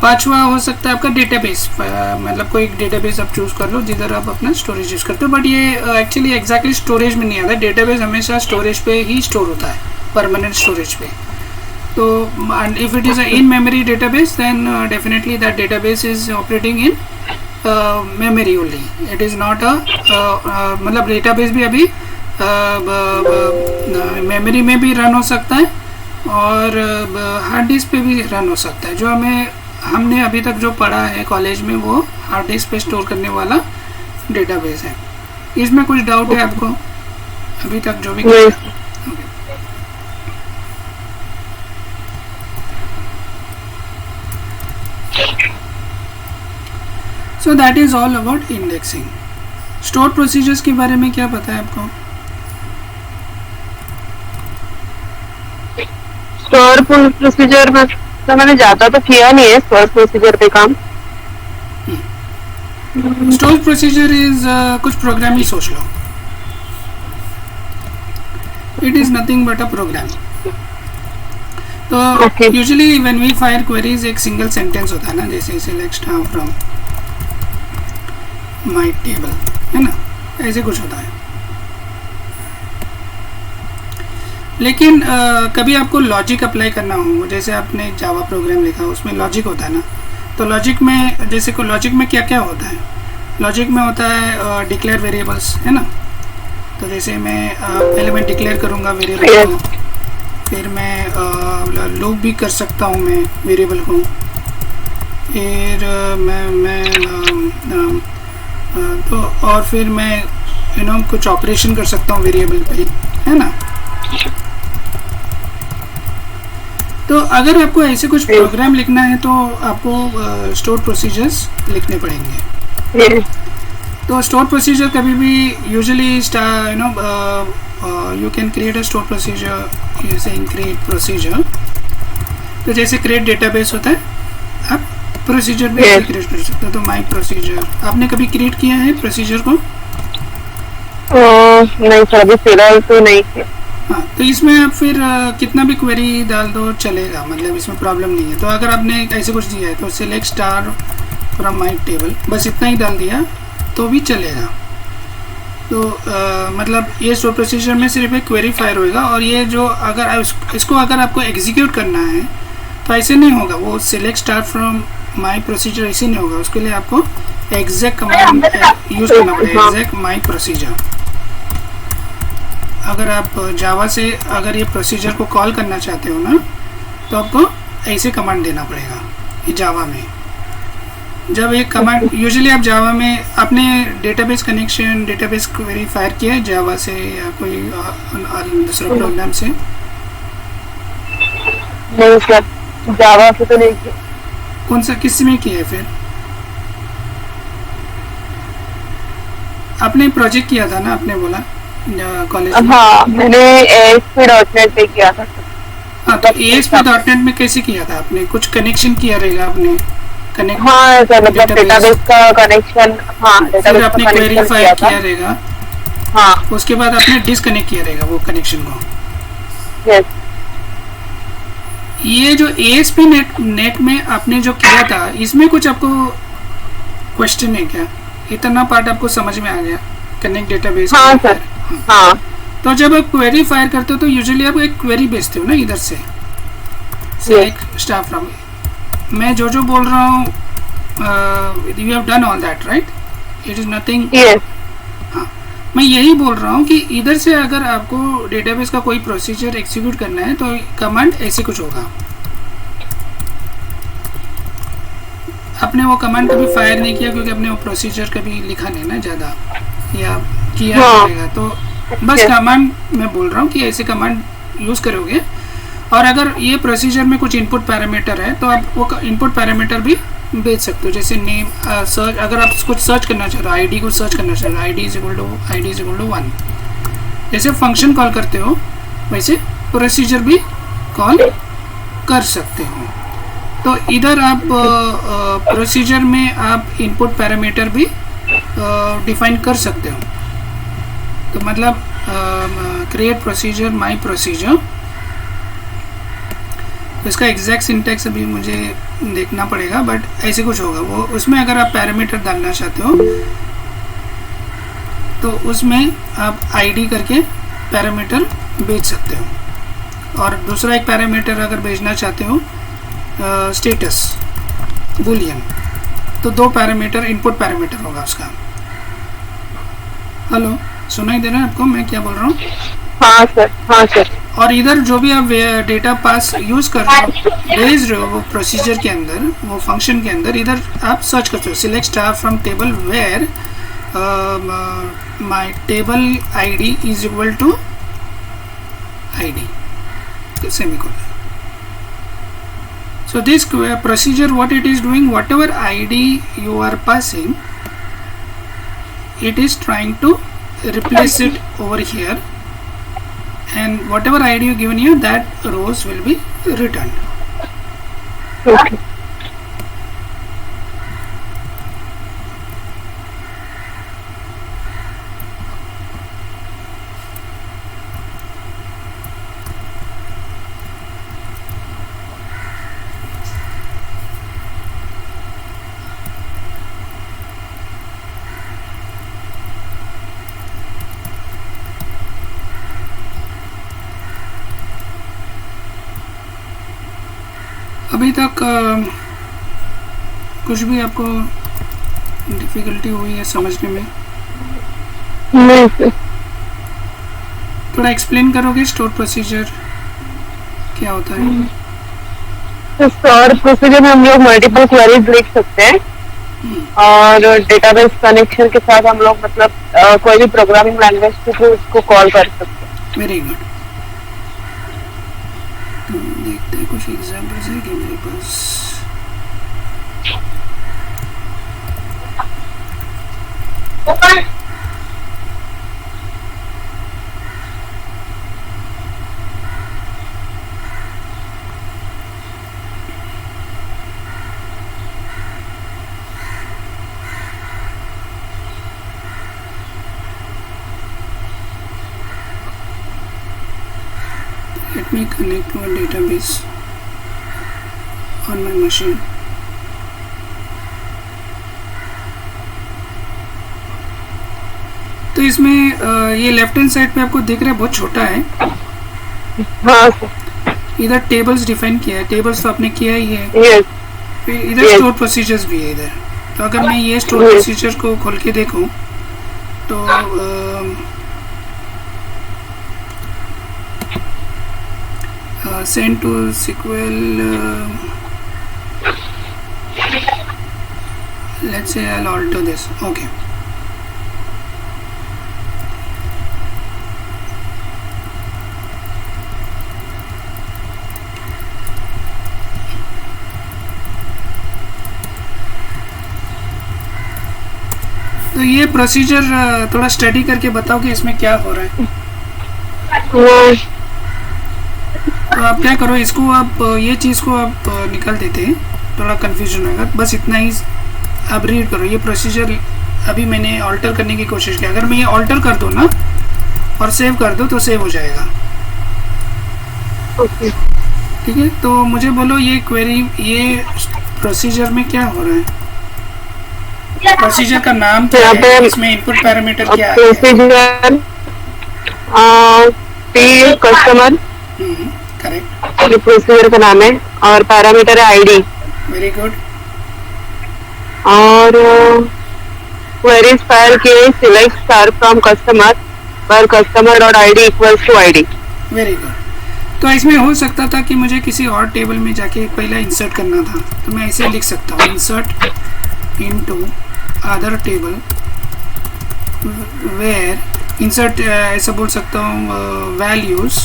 पांचवा हो सकता है आपका डेटाबेस, मतलब कोई डेटाबेस आप चूज कर लो जिधर आप अपना स्टोरेज यूज करते हो। बट ये एक्चुअली एग्जैक्टली स्टोरेज में नहीं आता, डेटाबेस हमेशा स्टोरेज पे ही स्टोर होता है, परमानेंट स्टोरेज पे। तो if it is in memory database then definitely that database is operating in memory only, it is not a मतलब डेटाबेस भी अभी मेमोरी में भी रन हो सकता है और हार्ड डिस्क पे भी रन हो सकता है। जो हमने अभी तक जो पढ़ा है कॉलेज में वो हार्ड डिस्क पे स्टोर करने वाला डेटाबेस है। इसमें कुछ डाउट है आपको अभी तक जो भी? So that is all about indexing. Store procedures के बारे में क्या पता है आपको? स्टोर प्रोसीजर में तो मैंने ज्यादा तो किया नहीं है स्टोर प्रोसीजर पे काम। स्टोर प्रोसीजर इज कुछ प्रोग्राम ही सोच लो, it is nothing but a program. तो usually when we fire queries एक सिंगल सेंटेंस होता है ना, जैसे select star from my table, है ना, ऐसे कुछ होता है। लेकिन कभी आपको लॉजिक अप्लाई करना हो, जैसे आपने एक जावा प्रोग्राम लिखा उसमें लॉजिक होता है ना, तो लॉजिक में जैसे को लॉजिक में क्या क्या होता है? लॉजिक में होता है डिक्लेयर वेरिएबल्स, है ना। तो जैसे मैं पहले मैं डिक्लेयर करूँगा वेरिएबल को, फिर मैं लूप भी कर सकता हूँ मैं वेरिएबल को, फिर तो और फिर मैं कुछ ऑपरेशन कर सकता हूँ वेरिएबल पे, है ना। तो अगर आपको ऐसे कुछ प्रोग्राम लिखना है तो आपको स्टोर प्रोसीजर्स लिखने पड़ेंगे। तो स्टोर प्रोसीजर कभी भी usually you can create a store procedure using create procedure. तो जैसे क्रिएट डेटाबेस होता है, आप प्रोसीजर भी क्रिएट कर सकते हो। तो माई प्रोसीजर आपने कभी क्रिएट किया है प्रोसीजर को? नहीं सर, अभी फिलहाल तो नहीं है। हाँ, तो इसमें आप फिर कितना भी क्वेरी डाल दो चलेगा, मतलब इसमें प्रॉब्लम नहीं है। तो अगर आपने ऐसे कुछ दिया है तो select star from my table, बस इतना ही डाल दिया तो भी चलेगा। तो मतलब ये स्टोर प्रोसीजर में सिर्फ एक क्वेरी फायर होगा। और ये जो अगर इसको अगर आपको एग्जीक्यूट करना है तो ऐसे नहीं होगा, वो select star from my procedure ऐसे नहीं होगा। उसके लिए आपको एग्जैक्ट कमांड यूज करना पड़ेगा, एग्जैक्ट माय प्रोसीजर। अगर आप जावा से अगर ये प्रोसीजर को कॉल करना चाहते हो ना, तो आपको ऐसे कमांड देना पड़ेगा ये जावा में। जब एक कमांड यूजुअली आप जावा में अपने database connection, database query fire किया है जावा से या कोई दूसरा प्रोग्राम से? नहीं सर, जावा से तो नहीं किया। कौन सा किस में किया है फिर? आपने प्रोजेक्ट किया था ना, आपने बोला कॉलेज में। हाँ, मैंने ASP.NET पे किया था सर। हाँ, तो ASP.NET में कैसे किया था आपने? कुछ कनेक्शन किया रहेगा आपने, कनेक्ट। हाँ सर, मतलब डेटाबेस का कनेक्शन, हाँ फिर डेटाबेस आपने का क्वेरी कनेक्शन फाइल किया किया था। रहेगा, हाँ, उसके बाद आपने डिसकनेक्ट किया रहेगा वो कनेक्शन को। यस। ये जो ASP.NET में आपने जो किया था, इसमें कुछ आपको क्वेश्चन है क्या? इतना पार्ट आपको समझ में आ गया, कनेक्ट डेटाबेस। हाँ सर, हाँ तो जब आप क्वेरी फायर करते हो तो यूजुअली आप एक क्वेरी भेजते हो ना इधर से, सिलेक्ट स्टाफ फ्रॉम। मैं जो बोल रहा हूँ, you have done all that right, it is nothing. Yes. हाँ, मैं यही बोल रहा हूँ कि इधर से अगर आपको डेटाबेस का कोई प्रोसीजर एग्जीक्यूट करना है तो कमांड ऐसे कुछ होगा। आपने वो कमांड कभी फायर नहीं किया क्योंकि आपने वो प्रोसीजर कभी लिखा नहीं ना ज़्यादा, या किया रहेगा, तो बस कमांड मैं बोल रहा हूँ कि ऐसे कमांड यूज़ करोगे। और अगर ये प्रोसीजर में कुछ इनपुट पैरामीटर है तो आप वो इनपुट पैरामीटर भी भेज सकते हो, जैसे नेम, सर्च। अगर आप कुछ सर्च करना चाह रहे हो, आईडी को सर्च करना चाह रहे हो, आईडी इज इक्वल टू 1, जैसे फंक्शन कॉल करते हो वैसे प्रोसीजर भी कॉल कर सकते हो। तो इधर आप प्रोसीजर में आप इनपुट पैरामीटर भी डिफाइन कर सकते हो। तो मतलब क्रिएट प्रोसीजर, माई प्रोसीजर, तो इसका एग्जैक्ट सिंटैक्स अभी मुझे देखना पड़ेगा, बट ऐसे कुछ होगा वो। उसमें अगर आप पैरामीटर डालना चाहते हो तो उसमें आप आईडी करके पैरामीटर भेज सकते हो। और दूसरा एक पैरामीटर अगर भेजना चाहते हो, स्टेटस बूलियन, तो 2 पैरामीटर इनपुट पैरामीटर होगा उसका। हेलो, सुनाई दे रहा है आपको मैं क्या बोल रहा हूँ? हाँ सर, हाँ सर। और इधर जो भी आप डेटा पास यूज़ कर रहे हो, भेज रहे हो वो प्रोसीजर के अंदर, वो फंक्शन के अंदर, इधर आप सर्च करते हो select star from table where my table ID is equal to ID, semicolon. So this procedure, what it is doing, whatever ID you are passing, it is trying to replace it over here, and whatever ID you given here, that rows will be returned. Okay. अभी तक कुछ भी आपको difficulty हुई है समझने में? नहीं सर। थोड़ा एक्सप्लेन करोगे स्टोर प्रोसीजर क्या होता है? तो स्टोर प्रोसीजर में हम लोग मल्टीपल क्वेरीज लिख सकते हैं, और डेटाबेस कनेक्शन के साथ हम लोग मतलब कोई भी प्रोग्रामिंग लैंग्वेज के थ्रू उसको कॉल कर सकते हैं। Very good. तो देखते हैं कुछ एग्जांपल्स है कि मेरे पास। Let me connect to a database on my machine. तो इसमें ये लेफ्ट हैंड साइड पे आपको दिख रहा है बहुत छोटा है। हाँ सर। इधर टेबल्स डिफाइन किया है, टेबल्स तो आपने किया ही है। यस। फिर इधर स्टोर प्रोसीजर्स भी है इधर। तो अगर मैं ये स्टोर प्रोसीजर को खोल के देखूं तो send to SQL, let's say I'll alter this. Okay, तो ये प्रोसीजर थोड़ा स्टडी करके बताओ कि इसमें क्या हो रहा है। वो तो आप क्या करो, इसको आप ये चीज़ को आप निकाल देते हैं, थोड़ा कन्फ्यूजन होगा, बस इतना ही आप रीड करो। ये प्रोसीजर अभी मैंने ऑल्टर करने की कोशिश की, अगर मैं ये ऑल्टर कर दूँ ना और सेव कर दूँ तो सेव हो जाएगा। ओके। ठीक है, तो मुझे बोलो ये क्वेरी, ये प्रोसीजर में क्या हो रहा है, प्रोसीजर का नाम क्या यहाँ है, पे इसमें इनपुट पैरामीटर क्या है? प्रोसीजर पी कस्टमर, करेक्ट, ये प्रोसीजर का नाम है, और पैरामीटर है आईडी, वेरी गुड। और क्वेरीज फायर के सिलेक्ट स्टार फ्रॉम कस्टमर पर customer dot ID equals to ID. Very good. तो इसमें हो सकता था कि मुझे किसी और टेबल में जाके पहला इंसर्ट करना था, तो मैं ऐसे लिख सकता हूँ, insert into other table where, insert ऐसा बोल सकता हूँ वैल्यूज़,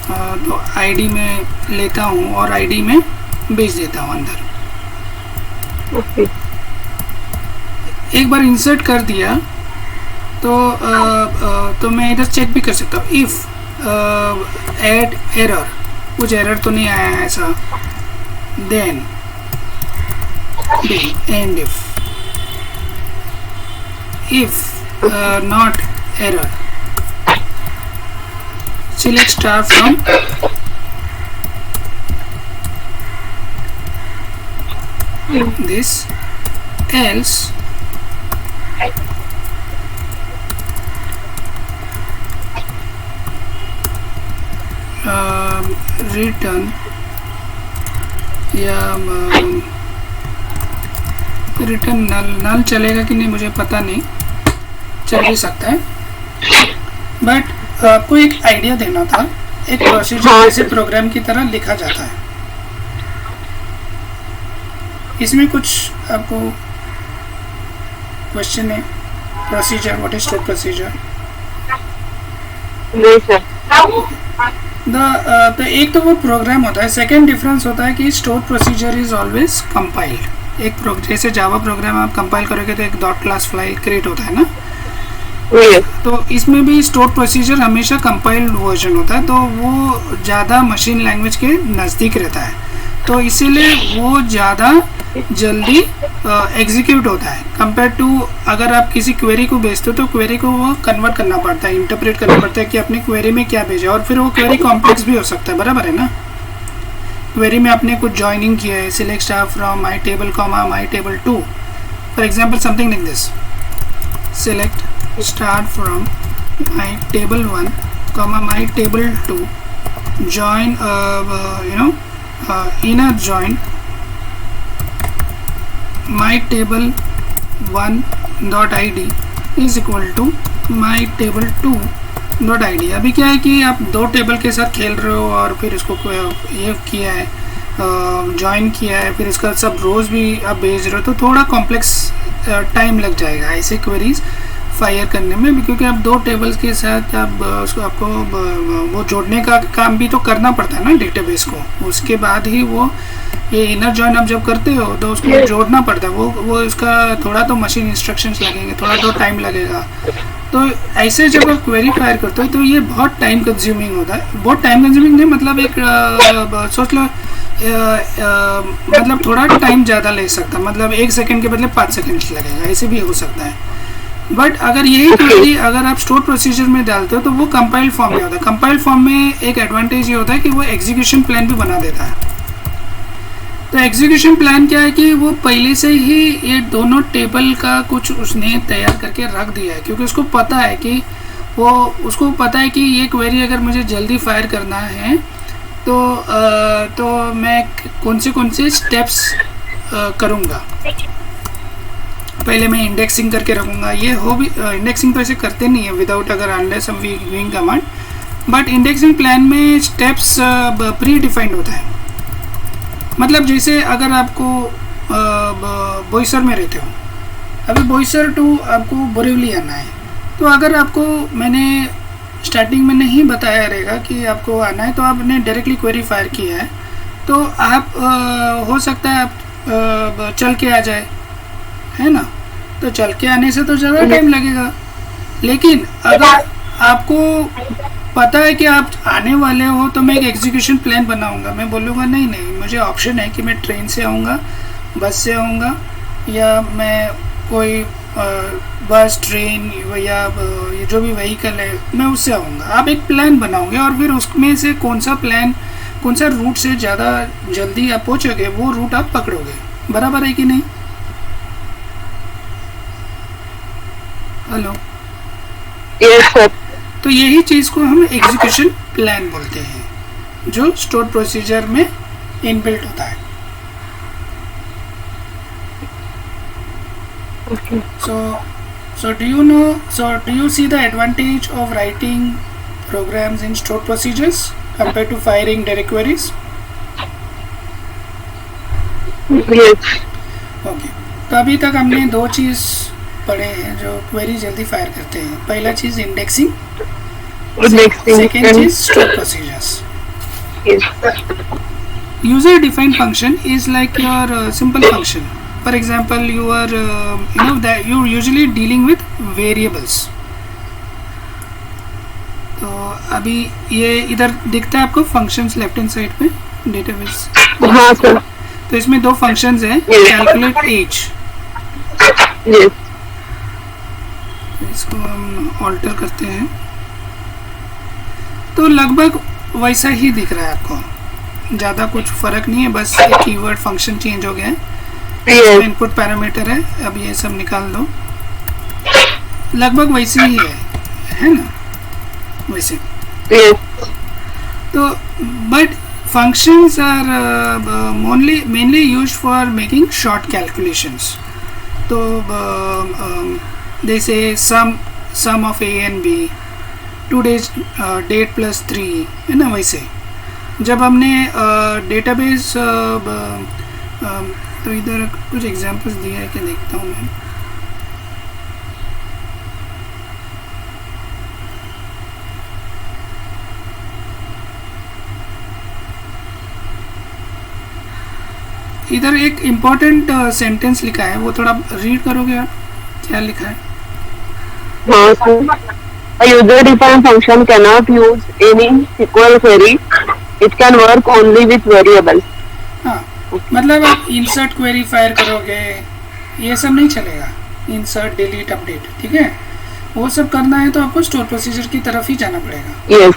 तो आईडी में लेता हूँ और आईडी में भेज देता हूँ अंदर। ओके। एक बार इंसर्ट कर दिया तो मैं इधर चेक भी कर सकता हूँ, इफ़ एड एरर, कुछ एरर तो नहीं आया है ऐसा, then end if not error select star from this, else return या रिटर्न नल चलेगा कि नहीं मुझे पता नहीं, चल भी सकता है, बट आपको एक आइडिया देना था, एक प्रोसीजर जैसे प्रोग्राम की तरह लिखा जाता है। इसमें कुछ आपको क्वेश्चन है, procedure, what is store procedure? नहीं सर। तो एक तो वो प्रोग्राम होता है, सेकेंड डिफरेंस होता है कि store procedure is always compiled. एक जैसे जावा प्रोग्राम आप कंपाइल करोगे तो एक डॉट क्लास फाइल क्रिएट होता है ना, तो इसमें भी स्टोर प्रोसीजर हमेशा कंपाइल्ड वर्जन होता है, तो वो ज़्यादा मशीन लैंग्वेज के नज़दीक रहता है, तो इसीलिए वो ज़्यादा जल्दी एग्जीक्यूट होता है कंपेयर टू अगर आप किसी क्वेरी को भेजते हो तो क्वेरी को वो कन्वर्ट करना पड़ता है, इंटरप्रेट करना पड़ता है कि अपनी क्वेरी में क्या भेजा, और फिर वो क्वेरी कॉम्प्लेक्स भी हो सकता है, बराबर है ना। क्वेरी में आपने कुछ जॉइनिंग किया है, select star from my table comma my table 2, for example something like this, select start from my table 1 comma my table 2, join inner join my table 1 dot id is equal to my table 2 dot id। अभी क्या है कि आप दो table के साथ खेल रहे हो और फिर इसको ये किया है, ज्वाइन किया है, फिर इसका सब रोज भी आप भेज रहे हो, तो थोड़ा कॉम्प्लेक्स टाइम लग जाएगा ऐसे क्वेरीज फायर करने में भी, क्योंकि आप दो टेबल्स के साथ आप उसको आपको वो जोड़ने का काम भी तो करना पड़ता है ना डेटाबेस को, उसके बाद ही वो ये इनर जॉइन आप जब करते हो तो उसको जोड़ना पड़ता है, वो उसका थोड़ा तो मशीन इंस्ट्रक्शंस लगेंगे, थोड़ा तो टाइम लगेगा। तो ऐसे जब आप क्वेरी फायर करते हो तो ये बहुत टाइम कंज्यूमिंग होता है, बहुत टाइम कंज्यूमिंग नहीं, मतलब एक सोच लो मतलब थोड़ा टाइम ज़्यादा ले सकता है, मतलब 1 सेकंड के बदले 5 सेकंड लगेगा, ऐसे भी हो सकता है। बट अगर यही क्वेरी अगर आप स्टोर प्रोसीजर में डालते हो तो वो कंपाइल्ड फॉर्म में होता है। कंपाइल्ड फॉर्म में एक एडवांटेज ये होता है कि वो एग्जीक्यूशन प्लान भी बना देता है। तो एग्जीक्यूशन प्लान क्या है कि वो पहले से ही ये दोनों टेबल का कुछ उसने तैयार करके रख दिया है, क्योंकि उसको पता है कि उसको पता है कि ये क्वेरी अगर मुझे जल्दी फायर करना है तो मैं कौन से स्टेप्स करूँगा। पहले मैं इंडेक्सिंग करके रखूँगा, ये हो भी इंडेक्सिंग तो ऐसे करते नहीं है विदाउट अगर अनलेस हम wing command, but indexing plan में स्टेप्स प्री डिफाइंड होता है। मतलब जैसे अगर आपको बोईसर में रहते हो, अभी बोईसर टू आपको बोरिवली आना है, तो अगर आपको मैंने स्टार्टिंग में नहीं बताया रहेगा कि आपको आना है, तो आपने डायरेक्टली क्वेरी फायर किया है, तो आप हो सकता है आप चल के आ जाए, है ना। तो चल के आने से तो ज़्यादा टाइम लगेगा। लेकिन अगर आपको पता है कि आप आने वाले हो तो मैं एक एग्जीक्यूशन प्लान बनाऊंगा। मैं बोलूँगा नहीं नहीं, मुझे ऑप्शन है कि मैं ट्रेन से आऊँगा, बस से आऊँगा, या मैं कोई बस, ट्रेन या ये जो भी व्हीकल है मैं उससे आऊँगा। आप एक प्लान बनाओगे और फिर उसमें से कौन सा रूट से ज़्यादा जल्दी आप पहुँचोगे वो रूट आप पकड़ोगे। बराबर है कि नहीं? हेलो। Yes sir. तो यही चीज़ को हम एग्जीक्यूशन प्लान बोलते हैं, जो स्टोर प्रोसीजर में इनबिल्ट होता है। So do you see the advantage of writing programs in stored procedures compared to firing direct queries? Yes. Okay, तो अभी तक हमने दो चीज़ पढ़े हैं जो क्वेरी जल्दी फायर करते हैं। पहला चीज़ इंडेक्सिंग, सेकेंड चीज़ store procedures. User defined function is like your simple function. For example, you are that you're usually dealing with variables. तो अभी ये इधर दिखता है आपको फंक्शंस लेफ्ट हैंड साइड पे डेटाबेस। हाँ सर। तो इसमें दो फंक्शंस हैं, कैलकुलेट एज। यस। इसको हम ऑल्टर करते हैं तो लगभग वैसा ही दिख रहा है आपको, ज़्यादा कुछ फर्क नहीं है, बस एक कीवर्ड फंक्शन चेंज हो गया है। इनपुट पैरामीटर है, अब ये सब निकाल दो, लगभग वैसे ही है ना, वैसे। तो but functions are mainly used for making short calculations. So they say sum of a and b, today's date plus 3 है ना। वैसे जब हमने डेटाबेस तो इधर कुछ एग्जांपल्स दिया है क्या, देखता हूँ मैं। इधर एक इम्पोर्टेंट सेंटेंस लिखा है, वो थोड़ा रीड करोगे आप, क्या लिखा है? हाँ sir. A user defined function cannot use any SQL query. It can work only with variables. हाँ, मतलब आप इंसर्ट क्वेरी फायर करोगे ये सब नहीं चलेगा, इंसर्ट डिलीट अपडेट, ठीक है, वो सब करना है तो आपको स्टोर प्रोसीजर की तरफ ही जाना पड़ेगा। यस।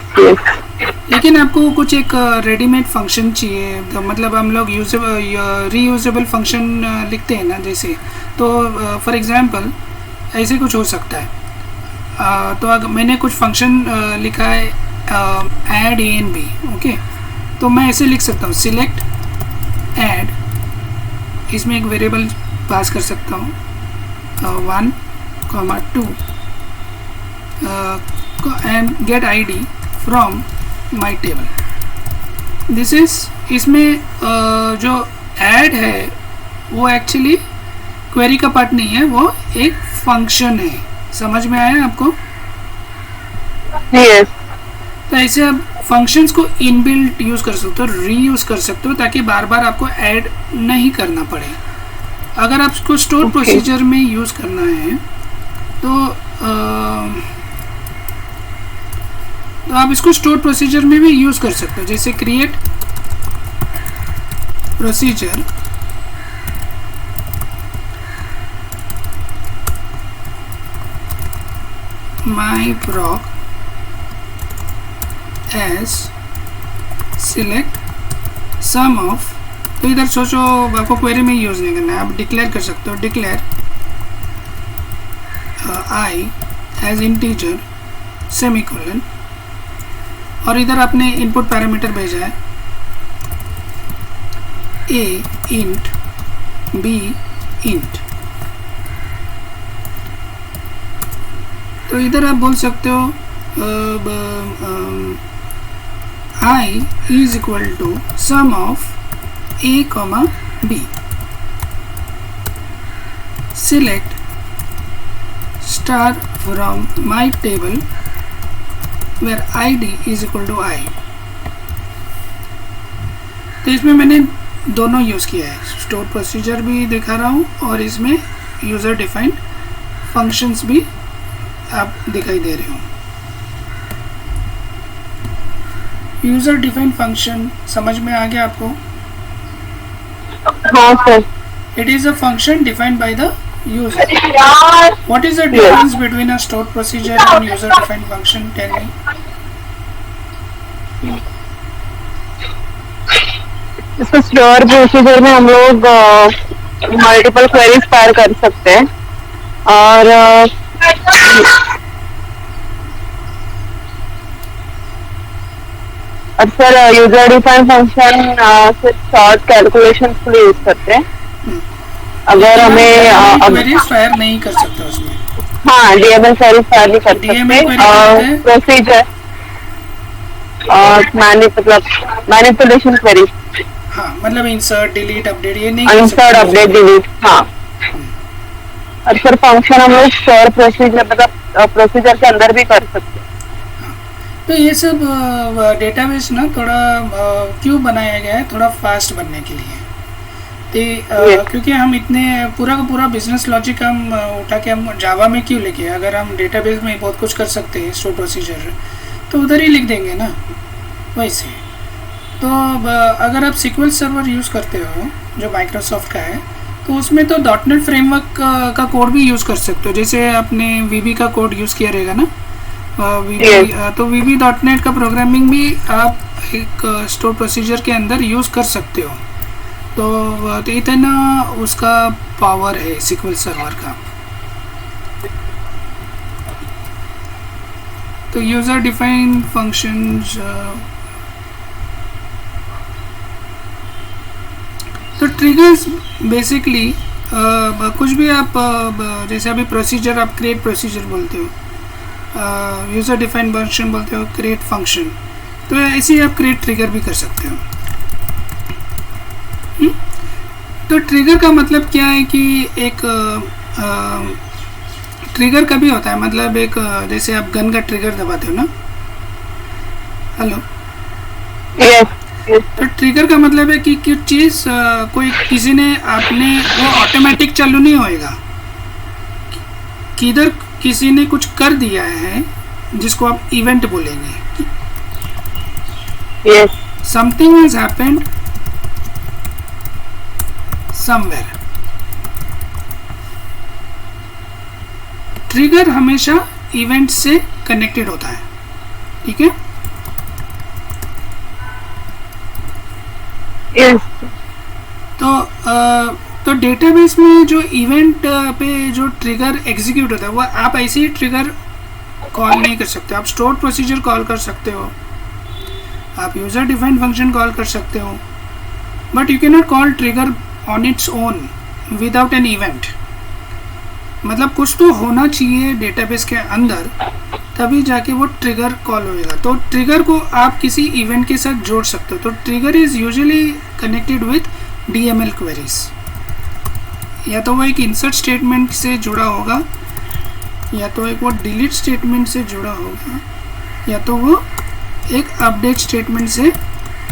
लेकिन आपको कुछ एक रेडीमेड फंक्शन चाहिए, तो मतलब हम लोग रीयूजेबल फंक्शन लिखते हैं ना जैसे, तो फॉर एग्जांपल ऐसे कुछ हो सकता है। तो अगर मैंने कुछ फंक्शन लिखा है add A and B, okay, तो मैं ऐसे लिख सकता हूँ सिलेक्ट ऐड, इसमें एक वेरिएबल पास कर सकता हूँ 1, 2 and get ID from my table. This is, इसमें जो ऐड है वो एक्चुअली क्वेरी का पार्ट नहीं है, वो एक फंक्शन है। समझ में आया आपको? यस। तो ऐसे आप फंक्शंस को इनबिल्ट यूज कर सकते हो, रीयूज कर सकते हो, ताकि बार बार आपको ऐड नहीं करना पड़े। अगर आपको स्टोर प्रोसीजर में यूज करना है तो आप इसको स्टोर प्रोसीजर में भी यूज कर सकते हो, जैसे create procedure myproc as select sum of, तो इधर सोचो आपको क्वेरी में यूज नहीं करना है, आप डिक्लेयर कर सकते हो, declare I as integer semicolon, और इधर आपने इनपुट पैरामीटर भेजा है a int b int। तो इधर आप बोल सकते हो i is equal to sum of a comma b, select star from my table where id is equal to I। तो इसमें मैंने दोनों यूज़ किया है, स्टोर प्रोसीजर भी दिखा रहा हूँ और इसमें यूज़र डिफाइंड फंक्शंस भी आप दिखाई दे रहे हो। यूजर डिफाइंड फंक्शन समझ में आ गया आपको? हाँ sir. It is a function defined by the user. What is the difference between a stored procedure and user defined function? Tell me. इसको स्टोर प्रोसीजर में हम लोग मल्टीपल क्वेरीज फायर कर सकते हैं और सर यूजर डिफाइंड फंक्शन सिर्फ short calculation के लिए यूज करते हैं। अगर हमें क्वेरीज फायर नहीं कर सकते उसमें। हाँ, डीएमएल क्वेरीज फायर नहीं कर सकते। प्रोसीजर और मैनिपुलेशन क्वेरीज। हाँ, मतलब इंसर्ट डिलीट अपडेट ये नहीं। इंसर्ट अपडेट डिलीट, हाँ। और फिर फंक्शन हम लोग स्टोर प्रोसीजर मतलब प्रोसीजर के अंदर भी कर सकते हैं। तो ये सब डेटाबेस ना थोड़ा क्यों बनाया गया है? थोड़ा फास्ट बनने के लिए। क्योंकि हम इतने पूरा का पूरा बिजनेस लॉजिक हम उठा के हम जावा में क्यों लेके, अगर हम डेटाबेस में बहुत कुछ कर सकते हैं स्टोर प्रोसीजर तो उधर ही लिख देंगे ना वैसे। तो अगर आप SQL सर्वर यूज़ करते हो जो माइक्रोसॉफ्ट का है तो उसमें तो .NET फ्रेमवर्क का कोड भी यूज़ कर सकते हो। जैसे आपने VB का कोड यूज़ किया रहेगा ना, तो VB.NET का प्रोग्रामिंग भी आप एक स्टोर प्रोसीजर के अंदर यूज़ कर सकते हो। तो इतना उसका पावर है SQL सर्वर का। तो यूज़र डिफाइंड फंक्शंस, तो ट्रिगर्स बेसिकली कुछ भी आप जैसे अभी प्रोसीजर आप क्रिएट प्रोसीजर बोलते हो, यूज़र डिफाइंड फंक्शन बोलते हो, क्रिएट फंक्शन, तो ऐसे ही आप क्रिएट ट्रिगर भी कर सकते हो। तो ट्रिगर का मतलब क्या है कि एक ट्रिगर कभी होता है, मतलब एक जैसे आप गन का ट्रिगर दबाते हो ना, हेलो, तो ट्रिगर का मतलब है कि कुछ चीज़ कोई किसी ने आपने वो ऑटोमेटिक चालू नहीं होएगा, किधर किसी ने कुछ कर दिया है जिसको आप इवेंट बोलेंगे। Something has happened somewhere. Trigger हमेशा इवेंट से कनेक्टेड होता है, ठीक है। तो डेटाबेस में जो इवेंट पे जो ट्रिगर एग्जीक्यूट होता है वो आप ऐसे ही ट्रिगर कॉल नहीं कर सकते। आप स्टोर प्रोसीजर कॉल कर सकते हो, आप यूजर डिफाइंड फंक्शन कॉल कर सकते हो, but you can not call trigger on its own without an event. मतलब कुछ तो होना चाहिए डेटाबेस के अंदर, तभी जाके वो ट्रिगर कॉल होएगा। तो ट्रिगर को आप किसी इवेंट के साथ जोड़ सकते हो। तो trigger is usually connected with DML queries, या तो वो एक इंसर्ट स्टेटमेंट से जुड़ा होगा, या तो एक वो डिलीट स्टेटमेंट से जुड़ा होगा, या तो वो एक अपडेट स्टेटमेंट से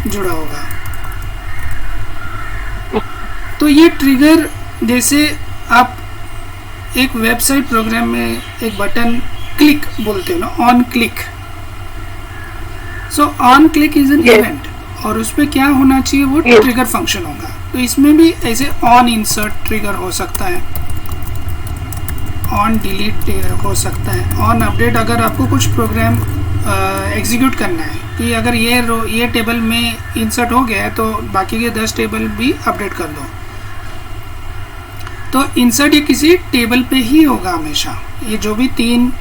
जुड़ा होगा। तो ये ट्रिगर जैसे आप एक वेबसाइट प्रोग्राम में एक बटन क्लिक बोलते हो ना, on click, so on click is an event, और उस पर क्या होना चाहिए वो ट्रिगर फंक्शन होगा। तो इसमें भी ऐसे ऑन इंसर्ट ट्रिगर हो सकता है, ऑन डिलीट हो सकता है, ऑन अपडेट अगर आपको कुछ प्रोग्राम एग्जीक्यूट करना है कि अगर ये टेबल में इंसर्ट हो गया है तो बाकी के 10 टेबल भी अपडेट कर दो। तो इंसर्ट ये किसी टेबल पे ही होगा हमेशा। ये जो भी 3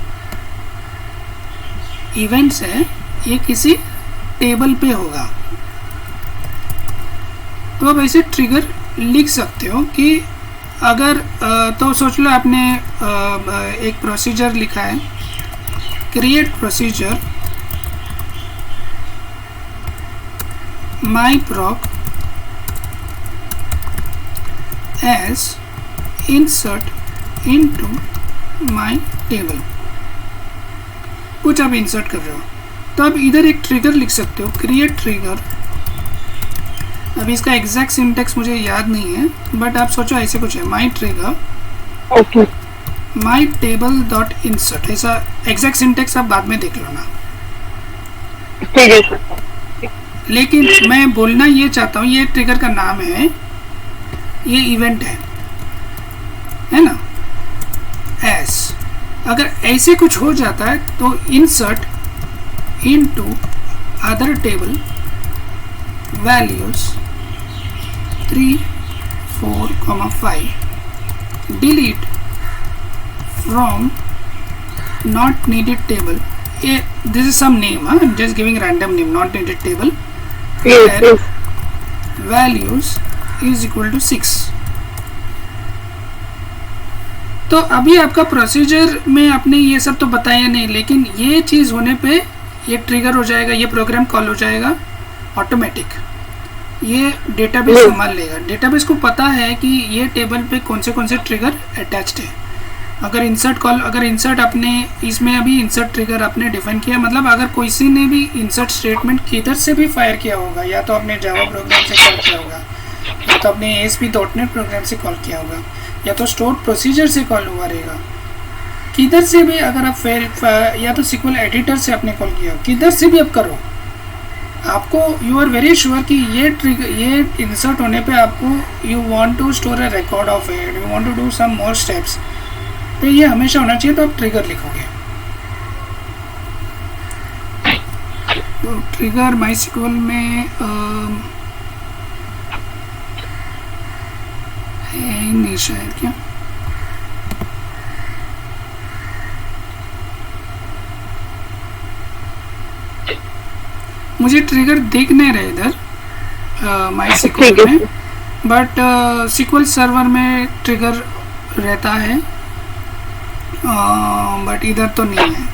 इवेंट्स है ये किसी टेबल पे होगा। तो आप ऐसे ट्रिगर लिख सकते हो कि अगर तो सोच लो आपने एक प्रोसीजर लिखा है, create procedure myproc as insert into my table, कुछ आप इंसर्ट कर रहे हो तो आप इधर एक ट्रिगर लिख सकते हो, क्रिएट ट्रिगर। अभी इसका एग्जैक्ट सिंटेक्स मुझे याद नहीं है, बट आप सोचो ऐसे कुछ है, my trigger my table dot insert, ऐसा एग्जैक्ट सिंटेक्स आप बाद में देख लो ना। ठीक है सर। लेकिन मैं बोलना ये चाहता हूँ, ये ट्रिगर का नाम है, ये इवेंट है ना। एस अगर ऐसे कुछ हो जाता है तो insert into other table values 3, 4, 5 delete from not needed table. This is some name, I'm just giving random name, not needed table. Yes, Where yes. values is equal to 6. तो अभी आपका प्रोसीजर में आपने ये सब तो बताया नहीं, लेकिन ये चीज़ होने पे ये ट्रिगर हो जाएगा, ये प्रोग्राम कॉल हो जाएगा ऑटोमेटिक। ये डेटाबेस संभाल लेगा। डेटाबेस को पता है कि ये टेबल पे कौन से ट्रिगर अटैच्ड है। अगर इंसर्ट आपने इसमें अभी इंसर्ट ट्रिगर आपने डिफाइन किया, मतलब अगर किसी ने भी इंसर्ट स्टेटमेंट किधर से भी फायर किया होगा, या तो आपने जावा प्रोग्राम से कॉल किया होगा, या तो आपने ASP.NET प्रोग्राम से कॉल किया होगा, या तो स्टोर प्रोसीजर से कॉल हुआ रहेगा, किधर से भी अगर आप या तो SQL एडिटर से आपने कॉल किया, किधर से भी आप करो, आपको यू आर वेरी श्योर कि ये इंसर्ट होने पे आपको you want to store a record of it, you want to do some more steps, तो ये हमेशा होना चाहिए। तो आप ट्रिगर लिखोगे, तो ट्रिगर MySQL में है ही नहीं शायद, क्या मुझे ट्रिगर दिख नहीं रहे इधर MySQL में, बट SQL सर्वर में ट्रिगर रहता है, बट इधर तो नहीं है।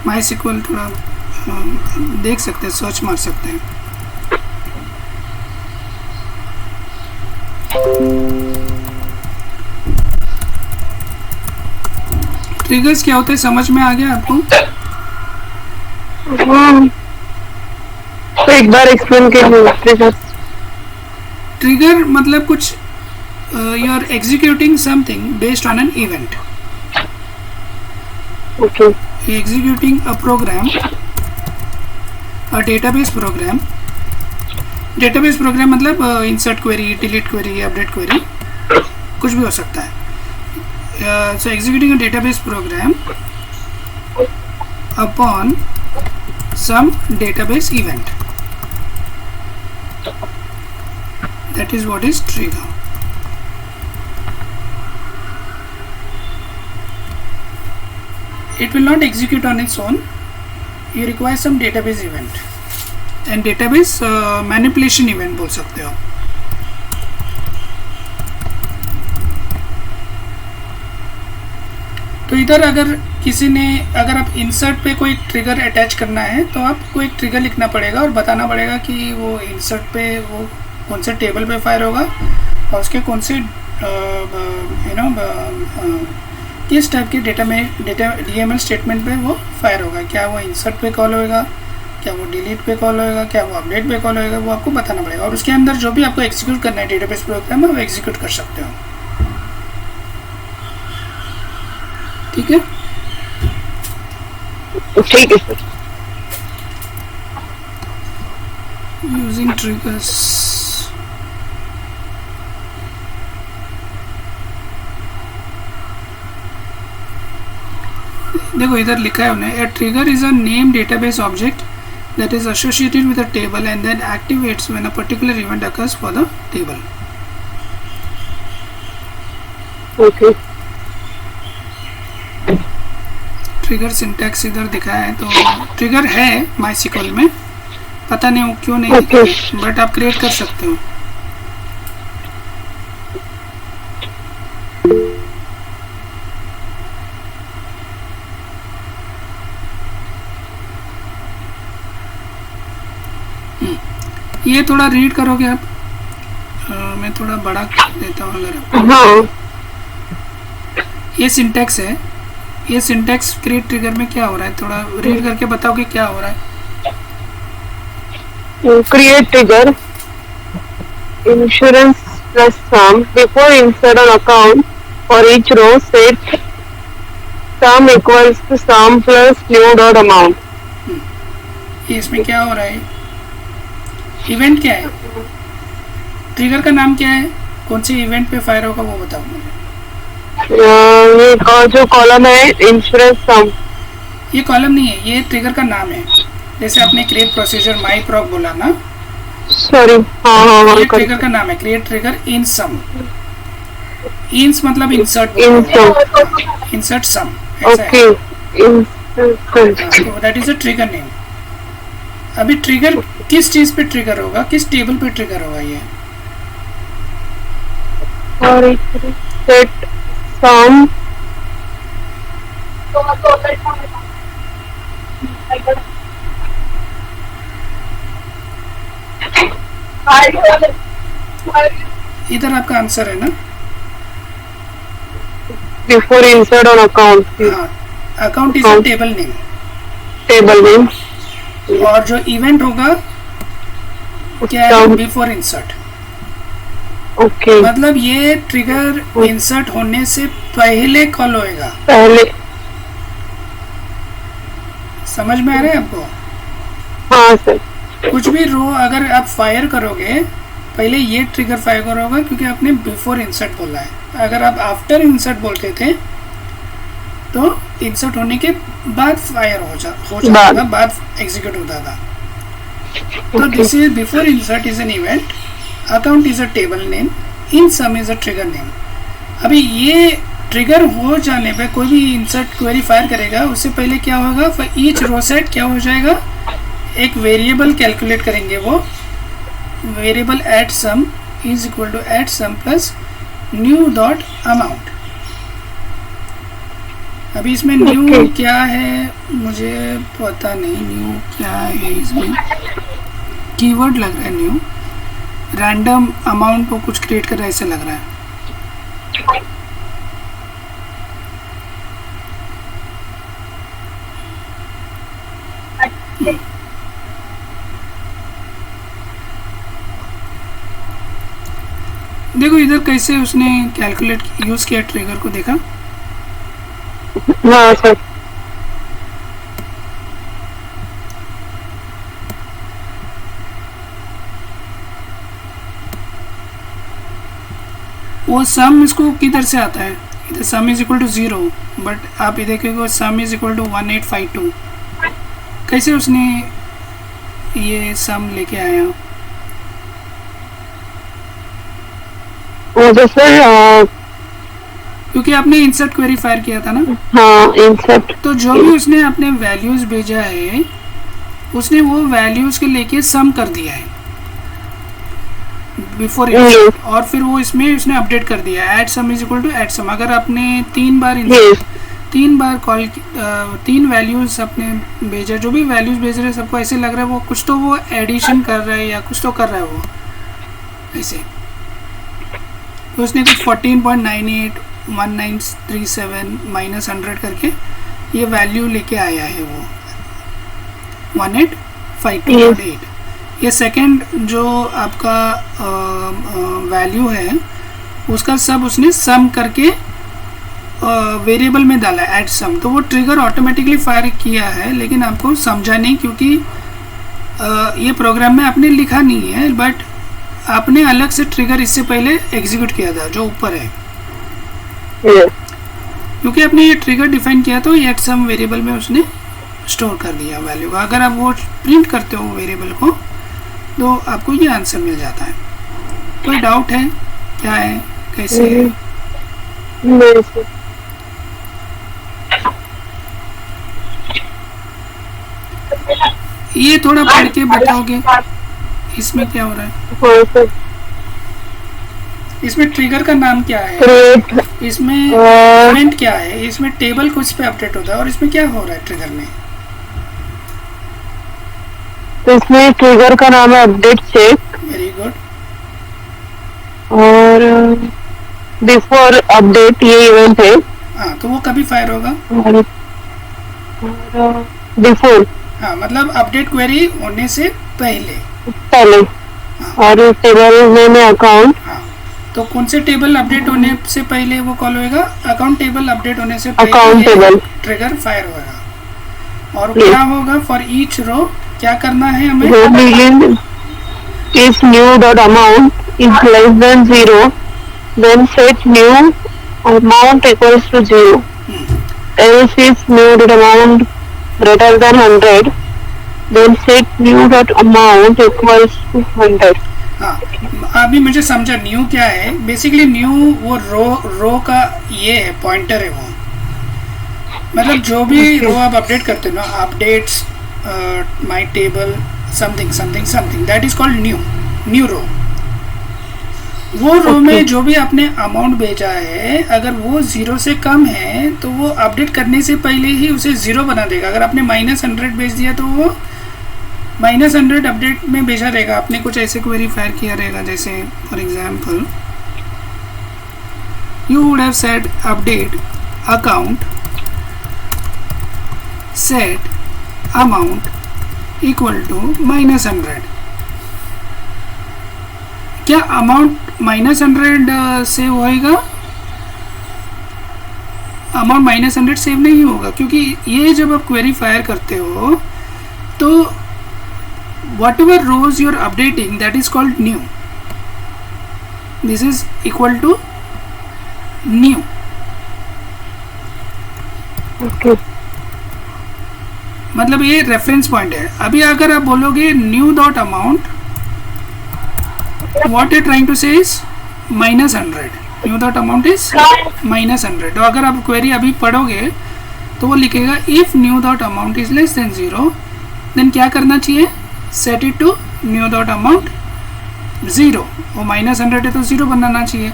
MySQL थोड़ा देख सकते हैं, सर्च मार सकते हैं। ट्रिगर्स क्या होते हैं समझ में आ गया आपको? तो एक बार एक्सप्लेन कीजिए। ट्रिगर मतलब कुछ you are executing something based on an event. Okay. Executing a program, a database program मतलब insert query, delete query, update query, कुछ भी हो सकता है। So executing a database program upon some database event, that is what is trigger. It will not execute on its own. You require some database event and database manipulation event बोल सकते हो। तो इधर अगर आप इंसर्ट पे कोई trigger attach करना है तो आपको एक ट्रिगर लिखना पड़ेगा और बताना पड़ेगा कि वो इंसर्ट पे वो कौन से टेबल पे फायर होगा और उसके कौन से किस टाइप के DML स्टेटमेंट पे वो फायर होगा। क्या वो इंसर्ट पे कॉल होगा, क्या वो डिलीट पे कॉल होगा, क्या वो अपडेट पे कॉल होगा, वो आपको बताना पड़ेगा। और उसके अंदर जो भी आपको एग्जीक्यूट करना है डेटाबेस प्रोग्राम, आप एग्जीक्यूट कर सकते हो। ठीक है, ठीक है सर। यूजिंग ट्रिगर्स, देखो इधर लिखा है उन्हें, ए trigger is a name database object that is associated with a table and then activates when a particular event occurs for the table. Okay. Trigger syntax इधर दिखाया है, तो ट्रिगर है MySQL में, पता नहीं वो क्यों नहीं दिखा, बट आप क्रिएट कर सकते हो। ये थोड़ा रीड करोगे आप? मैं थोड़ा बड़ा कर देता हूँ अगर। हाँ। ये सिंटैक्स है, ये सिंटैक्स क्रिएट ट्रिगर में क्या हो रहा है, थोड़ा रीड करके बताओ कि क्या हो रहा है। Create trigger, insurance plus sum before insert an account for each row set sum equals to sum plus new dot amount. ये इसमें क्या हो रहा है? इवेंट क्या है? ट्रिगर का नाम क्या है? कौन से इवेंट पे फायर होगा वो बताओ मुझे। ये जो कॉलम है इंश्योरेंस सम, ये कॉलम नहीं है, ये ट्रिगर का नाम है। जैसे आपने क्रिएट प्रोसीजर माई प्रॉक बोला ना, सॉरी, हाँ ये ट्रिगर का नाम है, क्रिएट ट्रिगर इन सम। इंस मतलब इंसर्ट, इंसर्ट सम, ओके, तो that is a trigger name. अभी ट्रिगर किस चीज पे ट्रिगर होगा, किस टेबल पे ट्रिगर होगा ये? और सेट सम इधर आपका आंसर है ना? बिफोर इंसर्ट ऑन अकाउंट, हाँ, account is a table name, table name, और जो इवेंट होगा क्या है? Before insert. ओके, मतलब ये ट्रिगर इंसर्ट होने से पहले कॉल होएगा। पहले, समझ में आ रहा है आपको? हाँ सर, कुछ भी रो अगर आप फायर करोगे पहले ये ट्रिगर फायर करोगे, क्योंकि आपने बिफोर इंसर्ट बोला है। अगर आप आफ्टर इंसर्ट बोलते थे तो इंसर्ट होने के बाद फायर हो जाता था, बाद एग्जीक्यूट होता था। तो this is before insert is an event, account is a table name, in some is a trigger name. अभी ये ट्रिगर हो जाने पे कोई भी इंसर्ट क्वेरी फायर करेगा, उससे पहले क्या होगा? फॉर ईच रो सेट क्या हो जाएगा? एक वेरिएबल कैलकुलेट करेंगे, वो variable at sum is equal to at sum plus new dot amount. अभी इसमें न्यू क्या है मुझे पता नहीं, न्यू क्या है इसमें? कीवर्ड लग रहा है न्यू, रैंडम अमाउंट को कुछ क्रिएट कर रहा है ऐसा लग रहा है। देखो इधर कैसे उसने कैलकुलेट यूज किया ट्रिगर को, देखा? हाँ सर, वो सम इसको किधर से आता है? इधर sum is equal to 0, but आप ये देखोगे सम इज इक्वल टू 1852। कैसे उसने ये सम लेके आया? वो तो सर, क्योंकि आपने इंसर्ट क्वेरी फायर किया था ना, हाँ इंसर्ट, तो जो भी उसने अपने वैल्यूज भेजा है उसने वो वैल्यूज के लेके सम कर दिया है बिफोर इंसर्ट, और फिर वो इसमें उसने अपडेट कर दिया add sum is equal to add sum. अगर आपने 3 बार कॉल, 3 वैल्यूज आपने भेजा, जो भी वैल्यूज भेज रहे हैं सबको ऐसे लग रहा है वो कुछ तो वो एडिशन कर रहा है या कुछ तो कर रहा है वो ऐसे। तो उसने कुछ 14.98 1937 माइनस 100 करके ये वैल्यू लेके आया है वो 1852.8। ये सेकंड जो आपका वैल्यू है उसका सब उसने सम करके वेरिएबल में डाला ऐड सम, तो वो ट्रिगर ऑटोमेटिकली फायर किया है, लेकिन आपको समझा नहीं क्योंकि ये प्रोग्राम में आपने लिखा नहीं है, बट आपने अलग से ट्रिगर इससे पहले एग्जीक्यूट किया था जो ऊपर है। क्योंकि आपने ये ट्रिगर डिफाइन किया तो एट सम वेरिएबल में उसने स्टोर कर दिया वैल्यू। अगर आप वो प्रिंट करते हो वेरिएबल को तो आपको ये आंसर मिल जाता है। कोई डाउट है क्या है कैसे है? ये थोड़ा पढ़ के बताओगे इसमें क्या हो रहा है? इसमें ट्रिगर का नाम क्या है, इसमें इवेंट क्या है, इसमें टेबल कुछ पे अपडेट होता है, और इसमें क्या हो रहा है ट्रिगर में? तो इसमें ट्रिगर का नाम है अपडेट चेक, वेरी गुड। और बिफोर अपडेट ये इवेंट है। हाँ, तो वो कभी फायर होगा? बिफोर, हाँ, मतलब अपडेट क्वेरी होने से पहले। हाँ। और टेबल नेम है अकाउंट। हाँ, तो कौन से टेबल अपडेट होने से पहले वो कॉल होएगा? अकाउंट टेबल अपडेट होने से पहले अकाउंट टेबल ट्रिगर फायर होगा। और क्या होगा, फॉर ईच रो क्या करना है हमें, row begin if new dot amount is less than 0 then set new amount equals to 0, else if new dot amount greater than 100 then set new dot amount equals to 100. हाँ, अभी मुझे समझा new क्या है। बेसिकली न्यू वो रो का ये है, पॉइंटर है वो, मतलब जो भी रो आप अपडेट करते हो ना, updates my table something something something, that is called new row. वो रो में जो भी आपने अमाउंट भेजा है, अगर वो 0 से कम है तो वो अपडेट करने से पहले ही उसे 0 बना देगा। अगर आपने -100 भेज दिया तो वो -100 अपडेट में भेजा रहेगा। आपने कुछ ऐसे क्वेरी फायर किया रहेगा, जैसे for example you would have set update account set amount equal to -100। क्या अमाउंट -100 सेव होएगा? अमाउंट -100 सेव नहीं होगा, क्योंकि ये जब आप क्वेरी फायर करते हो तो whatever rows you are updating that is called new, this is equal to new. मतलब ये रेफरेंस पॉइंट है। अभी अगर आप बोलोगे new dot amount, what you're trying to say is -100, new dot amount is -100। तो अगर आप क्वेरी अभी पढ़ोगे तो वो लिखेगा if new dot amount is less than 0 then क्या करना चाहिए, set it to new dot amount 0। वो -100 है तो 0 बनाना चाहिए।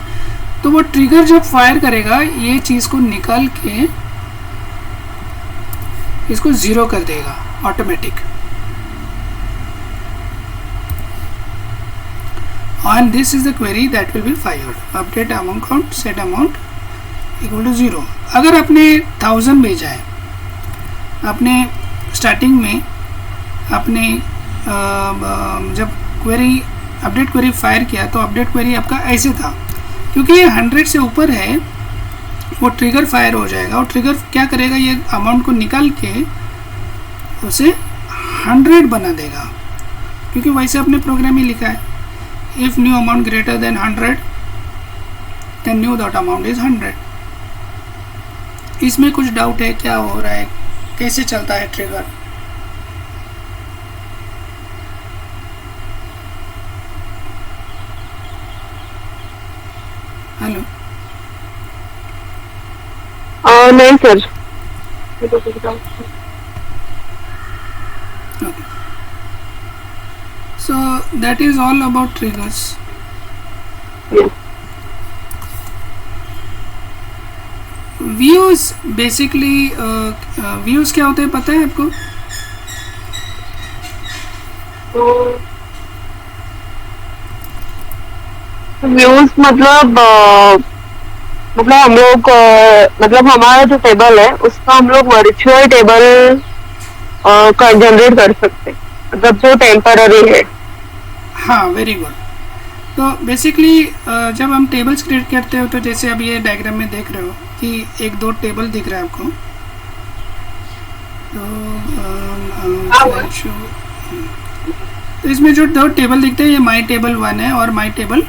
तो वो ट्रिगर जब फायर करेगा ये चीज़ को निकाल के इसको 0 कर देगा automatic. And this is the query that will be fired, update amount count set amount equal to 0। अगर आपने 1000 भेजा है, आपने स्टार्टिंग में आपने जब क्वेरी अपडेट क्वेरी फायर किया तो अपडेट क्वेरी आपका ऐसे था, क्योंकि ये 100 से ऊपर है वो ट्रिगर फायर हो जाएगा। और ट्रिगर क्या करेगा, ये अमाउंट को निकाल के उसे 100 बना देगा, क्योंकि वैसे आपने प्रोग्राम ही लिखा है if new amount greater than 100 then new dot amount is 100। इसमें कुछ डाउट है, क्या हो रहा है, कैसे चलता है ट्रिगर? हेलो, नहीं sir. Okay, so that is all about triggers। views basically views क्या होते हैं पता है आपको? व्यूज मतलब हम लोग मतलब हमारा जो टेबल है उसका हम लोग वर्चुअल टेबल जनरेट कर सकते हैं, मतलब जो टेम्पररी है। हाँ, वेरी गुड। तो बेसिकली जब हम टेबल्स क्रिएट करते हो तो जैसे अब ये डायग्राम में देख रहे हो कि 1-2 टेबल दिख रहा है आपको। तो इसमें जो 2 टेबल दिखते हैं ये माई टेबल 1 है और माई टेबल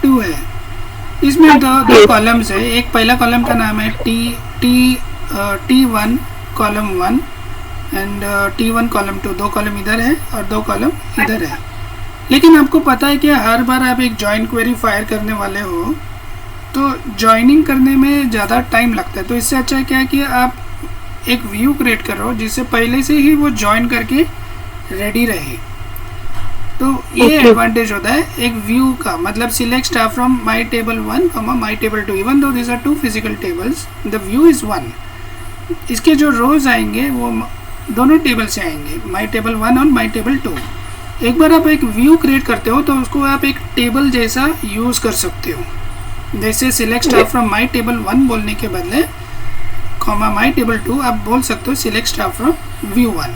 2 है। इसमें दो कॉलम्स है। एक पहला कॉलम का नाम है T1 column 1 and T1 column 2। 2 column इधर है और 2 कॉलम इधर है। लेकिन आपको पता है कि हर बार आप एक जॉइन क्वेरी फायर करने वाले हो तो जॉइनिंग करने में ज़्यादा टाइम लगता है। तो इससे अच्छा क्या है कि आप एक व्यू क्रिएट करो जिससे पहले से ही वो जॉइन करके रेडी रहे। तो ये एडवांटेज होता है एक व्यू का, मतलब select star from my table 1 my table 2। Even though this are 2 physical tables, the view is 1। इसके जो रोज आएंगे वो दोनों टेबल से आएंगे, माई टेबल 1 और माई टेबल 2। एक बार आप एक व्यू क्रिएट करते हो तो उसको आप एक टेबल जैसा यूज़ कर सकते हो। जैसे select star from my table 1 बोलने के बदले कॉमा माई टेबल 2 आप बोल सकते हो select star from view 1।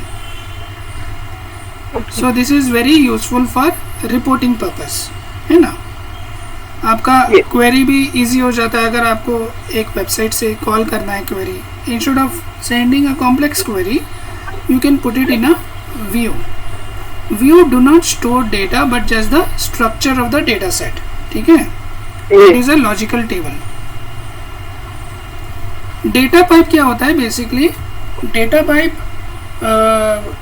So this is very useful for reporting purpose, है ना। आपका Yes. क्वेरी भी इजी हो जाता है। अगर आपको एक वेबसाइट से कॉल करना है query, instead of sending a complex query, you can put it in a view. View do not store data but just the structure of the data set. ठीक है, it is a logical table. Data pipe क्या होता है? Basically data pipe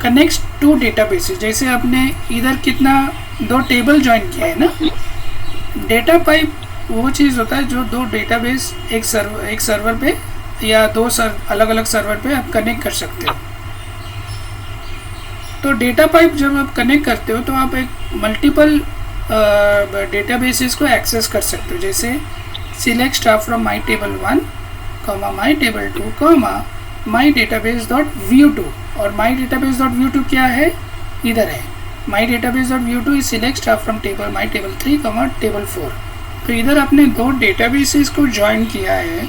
connects two databases. जैसे आपने इधर कितना 2 table join किया है ना, डेटा पाइप वो चीज़ होता है जो 2 डेटाबेस एक सर्वर पे या 2 अलग अलग सर्वर पे आप कनेक्ट कर सकते हो. तो डेटा पाइप जब आप कनेक्ट करते हो तो आप एक मल्टीपल डेटाबेसेस को एक्सेस कर सकते हो. जैसे select staff from my table 1, my table 2, my database dot view 2. और माई डेटाबेस डॉट व्यू 2 क्या है? इधर है. My database dot view 2 is select staff from table my table 3, table 4. तो इधर आपने 2 डेटाबेसेस को ज्वाइन किया है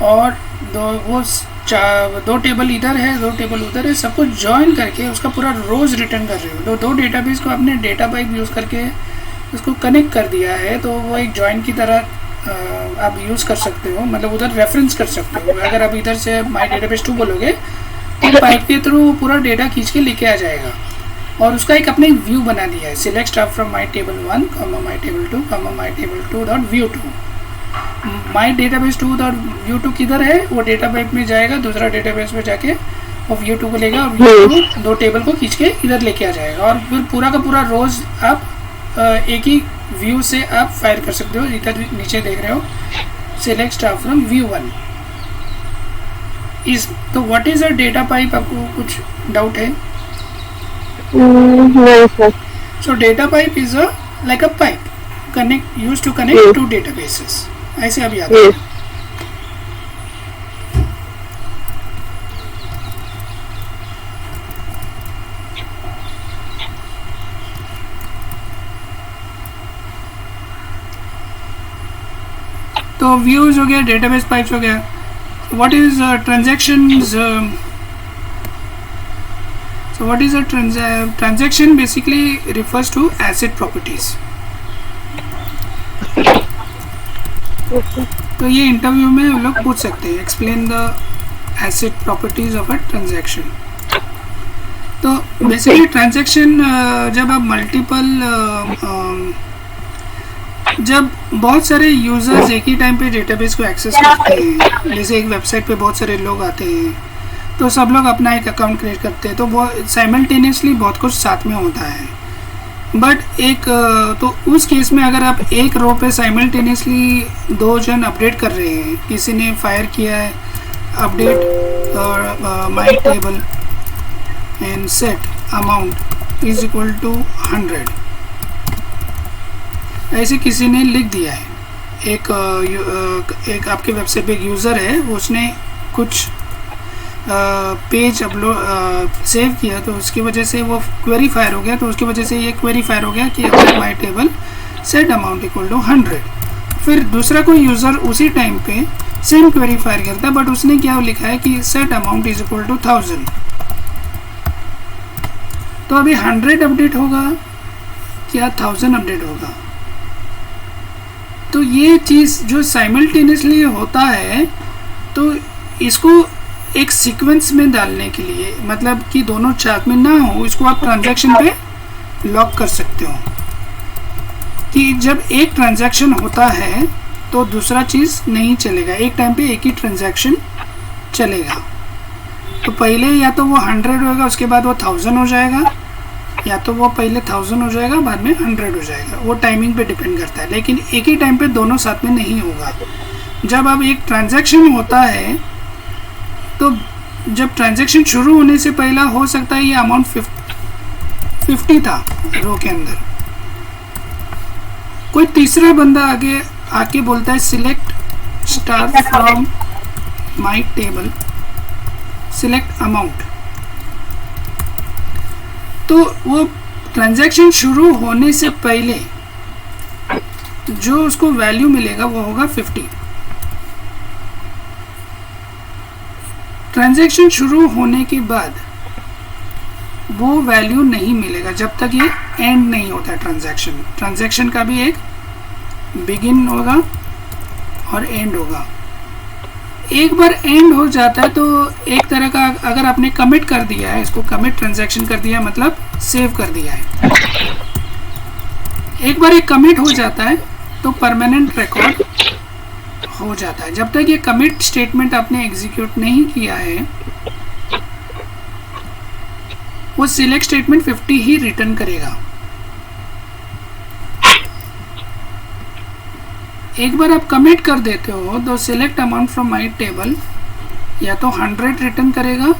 और 2 टेबल इधर है, 2 टेबल उधर है, सबको ज्वाइन करके उसका पूरा रोज रिटर्न कर रहे हो. तो 2 डेटाबेस को आपने डेटा पाइप यूज़ करके उसको कनेक्ट कर दिया है. तो वो एक ज्वाइन की तरह आप यूज़ कर सकते हो, मतलब उधर रेफरेंस कर सकते हो. अगर आप इधर से माई डेटाबेस 2 बोलोगे तो पाइप के थ्रू वो पूरा डेटा खींच के लेके आ जाएगा. और उसका एक अपने व्यू बना दिया है. Select staff from my table 1, my table 2, my table 2 dot view 2. My database 2 dot view 2 किधर है? वो डेटा पाइप में जाएगा, दूसरा डेटाबेस में जाके वो व्यू 2 को लेगा और व्यू 2 2 टेबल को खींच के इधर लेके आ जाएगा. और फिर पूरा का पूरा रोज आप एक ही व्यू से आप फायर कर सकते हो. इधर नीचे देख रहे हो सिलेक्ट स्टाफ फ्रॉम व्यू 1. तो what is a data pipe? आपको कुछ डाउट है? नहीं sir. So data pipe is like a pipe used to connect 2 databases. ऐसे अभी आता है. तो व्यूज हो गया, डेटाबेस पाइप्स हो गया. What is transactions? So what is a transaction? Basically refers to asset properties. तो ये इंटरव्यू में हम लोग पूछ सकते हैं, explain the asset properties of a transaction. तो बेसिकली ट्रांजैक्शन जब आप जब बहुत सारे यूजर्स एक ही टाइम पे डेटाबेस को एक्सेस करते हैं, जैसे एक वेबसाइट पे बहुत सारे लोग आते हैं तो सब लोग अपना एक अकाउंट क्रिएट करते हैं, तो वो साइमल्टेनियसली बहुत कुछ साथ में होता है. बट एक तो उस केस में अगर आप एक रो पे साइमल्टेनियसली 2 जन अपडेट कर रहे हैं, किसी ने फायर किया है update my table and set amount is equal to 100, ऐसे किसी ने लिख दिया है. एक आपके वेबसाइट पे एक यूज़र है, उसने कुछ पेज अपलोड सेव किया, तो उसकी वजह से वो क्वेरी फायर हो गया. तो उसकी वजह से ये क्वेरी फायर हो गया कि update my table set amount equal to 100. फिर दूसरा कोई यूज़र उसी टाइम पे सेम क्वेरी फायर करता है, बट उसने क्या लिखा है कि set amount is equal to 1000. तो अभी 100 अपडेट होगा या 1000 अपडेट होगा? तो ये चीज़ जो साइमल्टेनियसली होता है, तो इसको एक सीक्वेंस में डालने के लिए, मतलब कि दोनों चार्ट में ना हो, इसको आप ट्रांजैक्शन पे लॉक कर सकते हो कि जब एक ट्रांजैक्शन होता है तो दूसरा चीज़ नहीं चलेगा, एक टाइम पे एक ही ट्रांजैक्शन चलेगा. तो पहले या तो वो 100 होगा, उसके बाद वो 1000 हो जाएगा, या तो वो पहले 1000 हो जाएगा बाद में 100 हो जाएगा. वो टाइमिंग पे डिपेंड करता है, लेकिन एक ही टाइम पे दोनों साथ में नहीं होगा. जब अब एक ट्रांजैक्शन होता है तो जब ट्रांजैक्शन शुरू होने से पहला हो सकता है ये अमाउंट 50 था रो के अंदर, कोई तीसरा बंदा आगे आके बोलता है select star from my table select amount, तो वो ट्रांजैक्शन शुरू होने से पहले जो उसको वैल्यू मिलेगा वो होगा 50. ट्रांजैक्शन शुरू होने के बाद वो वैल्यू नहीं मिलेगा जब तक ये एंड नहीं होता है ट्रांजैक्शन का भी एक बिगिन होगा और एंड होगा। एक बार एंड हो जाता है तो एक तरह का, अगर आपने कमिट कर दिया है, इसको कमिट ट्रांजैक्शन कर दिया मतलब सेव कर दिया है। एक बार एक कमिट हो जाता है तो परमानेंट रिकॉर्ड हो जाता है। जब तक ये कमिट स्टेटमेंट आपने एग्जीक्यूट नहीं किया है, वो सिलेक्ट स्टेटमेंट 50 ही रिटर्न करेगा। एक बार आप कमिट कर देते हो तो select amount from my table या तो 100 रिटर्न करेगा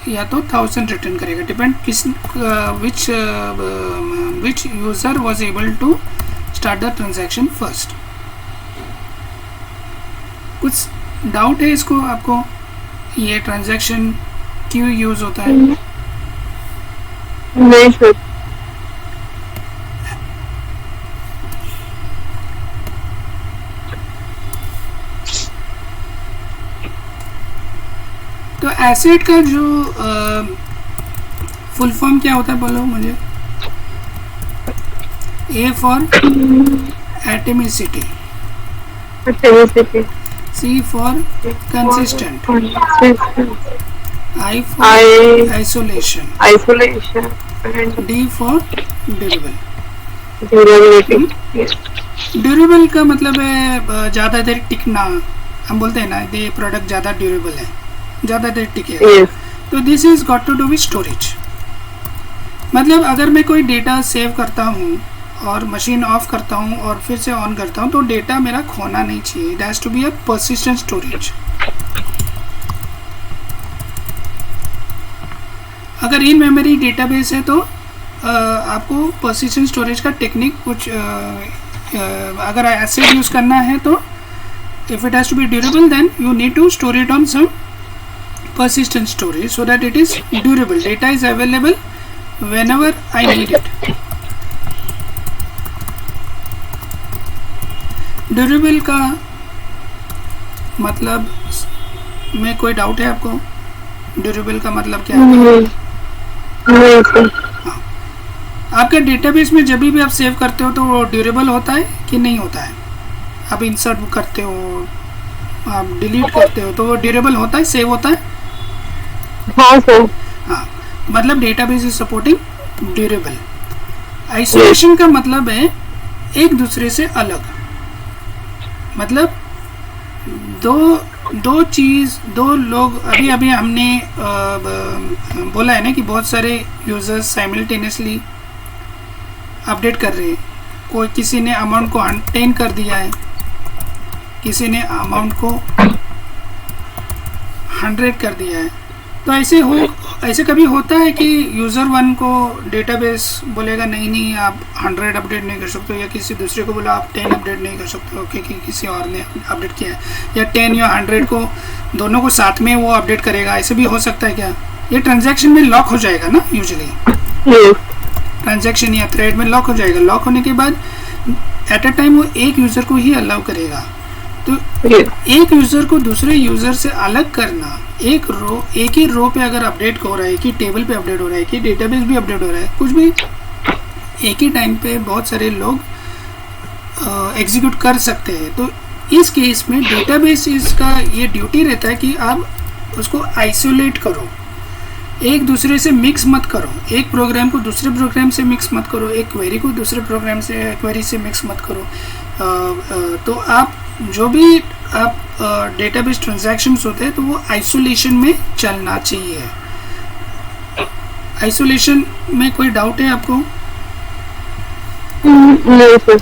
या तो 1000 रिटर्न करेगा, डिपेंड किस which user was able to start the transaction first. कुछ डाउट है इसको आपको, ये ट्रांजैक्शन क्यों यूज होता है? नहीं सर। तो एसेट का जो फुल फॉर्म क्या होता है बोलो मुझे। A for atomicity, C for consistent, I for isolation, D for durable. Durable का मतलब है ज़्यादा देर टिकना। हम बोलते हैं ना ये प्रोडक्ट ज़्यादा ड्यूरेबल है, ज़्यादा देर टिकेगा। तो this is got to do with storage. मतलब अगर मैं कोई डेटा सेव करता हूँ और मशीन ऑफ करता हूँ और फिर से ऑन करता हूँ तो डेटा मेरा खोना नहीं चाहिए। It has to be a persistent storage. अगर इन मेमोरी डेटाबेस है तो आपको पर्सिस्टेंट स्टोरेज का टेक्निक कुछ अगर एसिड यूज़ करना है तो if it has to be durable then you need to store it on some persistent storage so that it is durable. Data is available whenever I need it. Durable का मतलब में कोई doubt है आपको? Durable का मतलब क्या है? हाँ, आपके डेटाबेस में जब भी आप सेव करते हो तो वो ड्यूरेबल होता है कि नहीं होता है? आप इंसर्ट करते हो, आप डिलीट करते हो तो वो ड्यूरेबल होता है, सेव होता है? हाँ सर। हाँ, मतलब database is supporting durable. Isolation का मतलब है एक दूसरे से अलग। मतलब दो लोग, अभी हमने बोला है ना कि बहुत सारे यूजर्स साइमल्टेनियसली अपडेट कर रहे हैं। कोई किसी ने अमाउंट को 10 कर दिया है, किसी ने अमाउंट को 100 कर दिया है। तो ऐसे कभी होता है कि यूज़र 1 को डेटाबेस बोलेगा नहीं आप 100 अपडेट नहीं कर सकते, या किसी दूसरे को बोला आप 10 अपडेट नहीं कर सकते हो क्योंकि किसी और ने अपडेट किया है, या 10 या 100 को दोनों को साथ में वो अपडेट करेगा। ऐसे भी हो सकता है क्या? ये ट्रांजैक्शन में लॉक हो जाएगा ना, यूजुअली ट्रांजैक्शन या थ्रेड में लॉक हो जाएगा। लॉक होने के बाद एट अ टाइम वो एक यूज़र को ही अलाउ करेगा। तो एक यूज़र को दूसरे यूज़र से अलग करना, एक ही रो पे अगर अपडेट हो रहा है, एक ही टेबल पे अपडेट हो रहा है, एक ही डेटाबेस भी अपडेट हो रहा है, कुछ भी एक ही टाइम पे बहुत सारे लोग एग्जीक्यूट कर सकते हैं। तो इस केस में डेटाबेस इसका ये ड्यूटी रहता है कि आप उसको आइसोलेट करो, एक दूसरे से मिक्स मत करो, एक प्रोग्राम को दूसरे प्रोग्राम से मिक्स मत करो, एक क्वेरी को दूसरे प्रोग्राम से क्वेरी से मिक्स मत करो। तो आप जो भी आप डेटाबेस ट्रांजैक्शंस होते हैं तो वो आइसोलेशन में चलना चाहिए। आइसोलेशन में कोई डाउट है आपको? नहीं sir.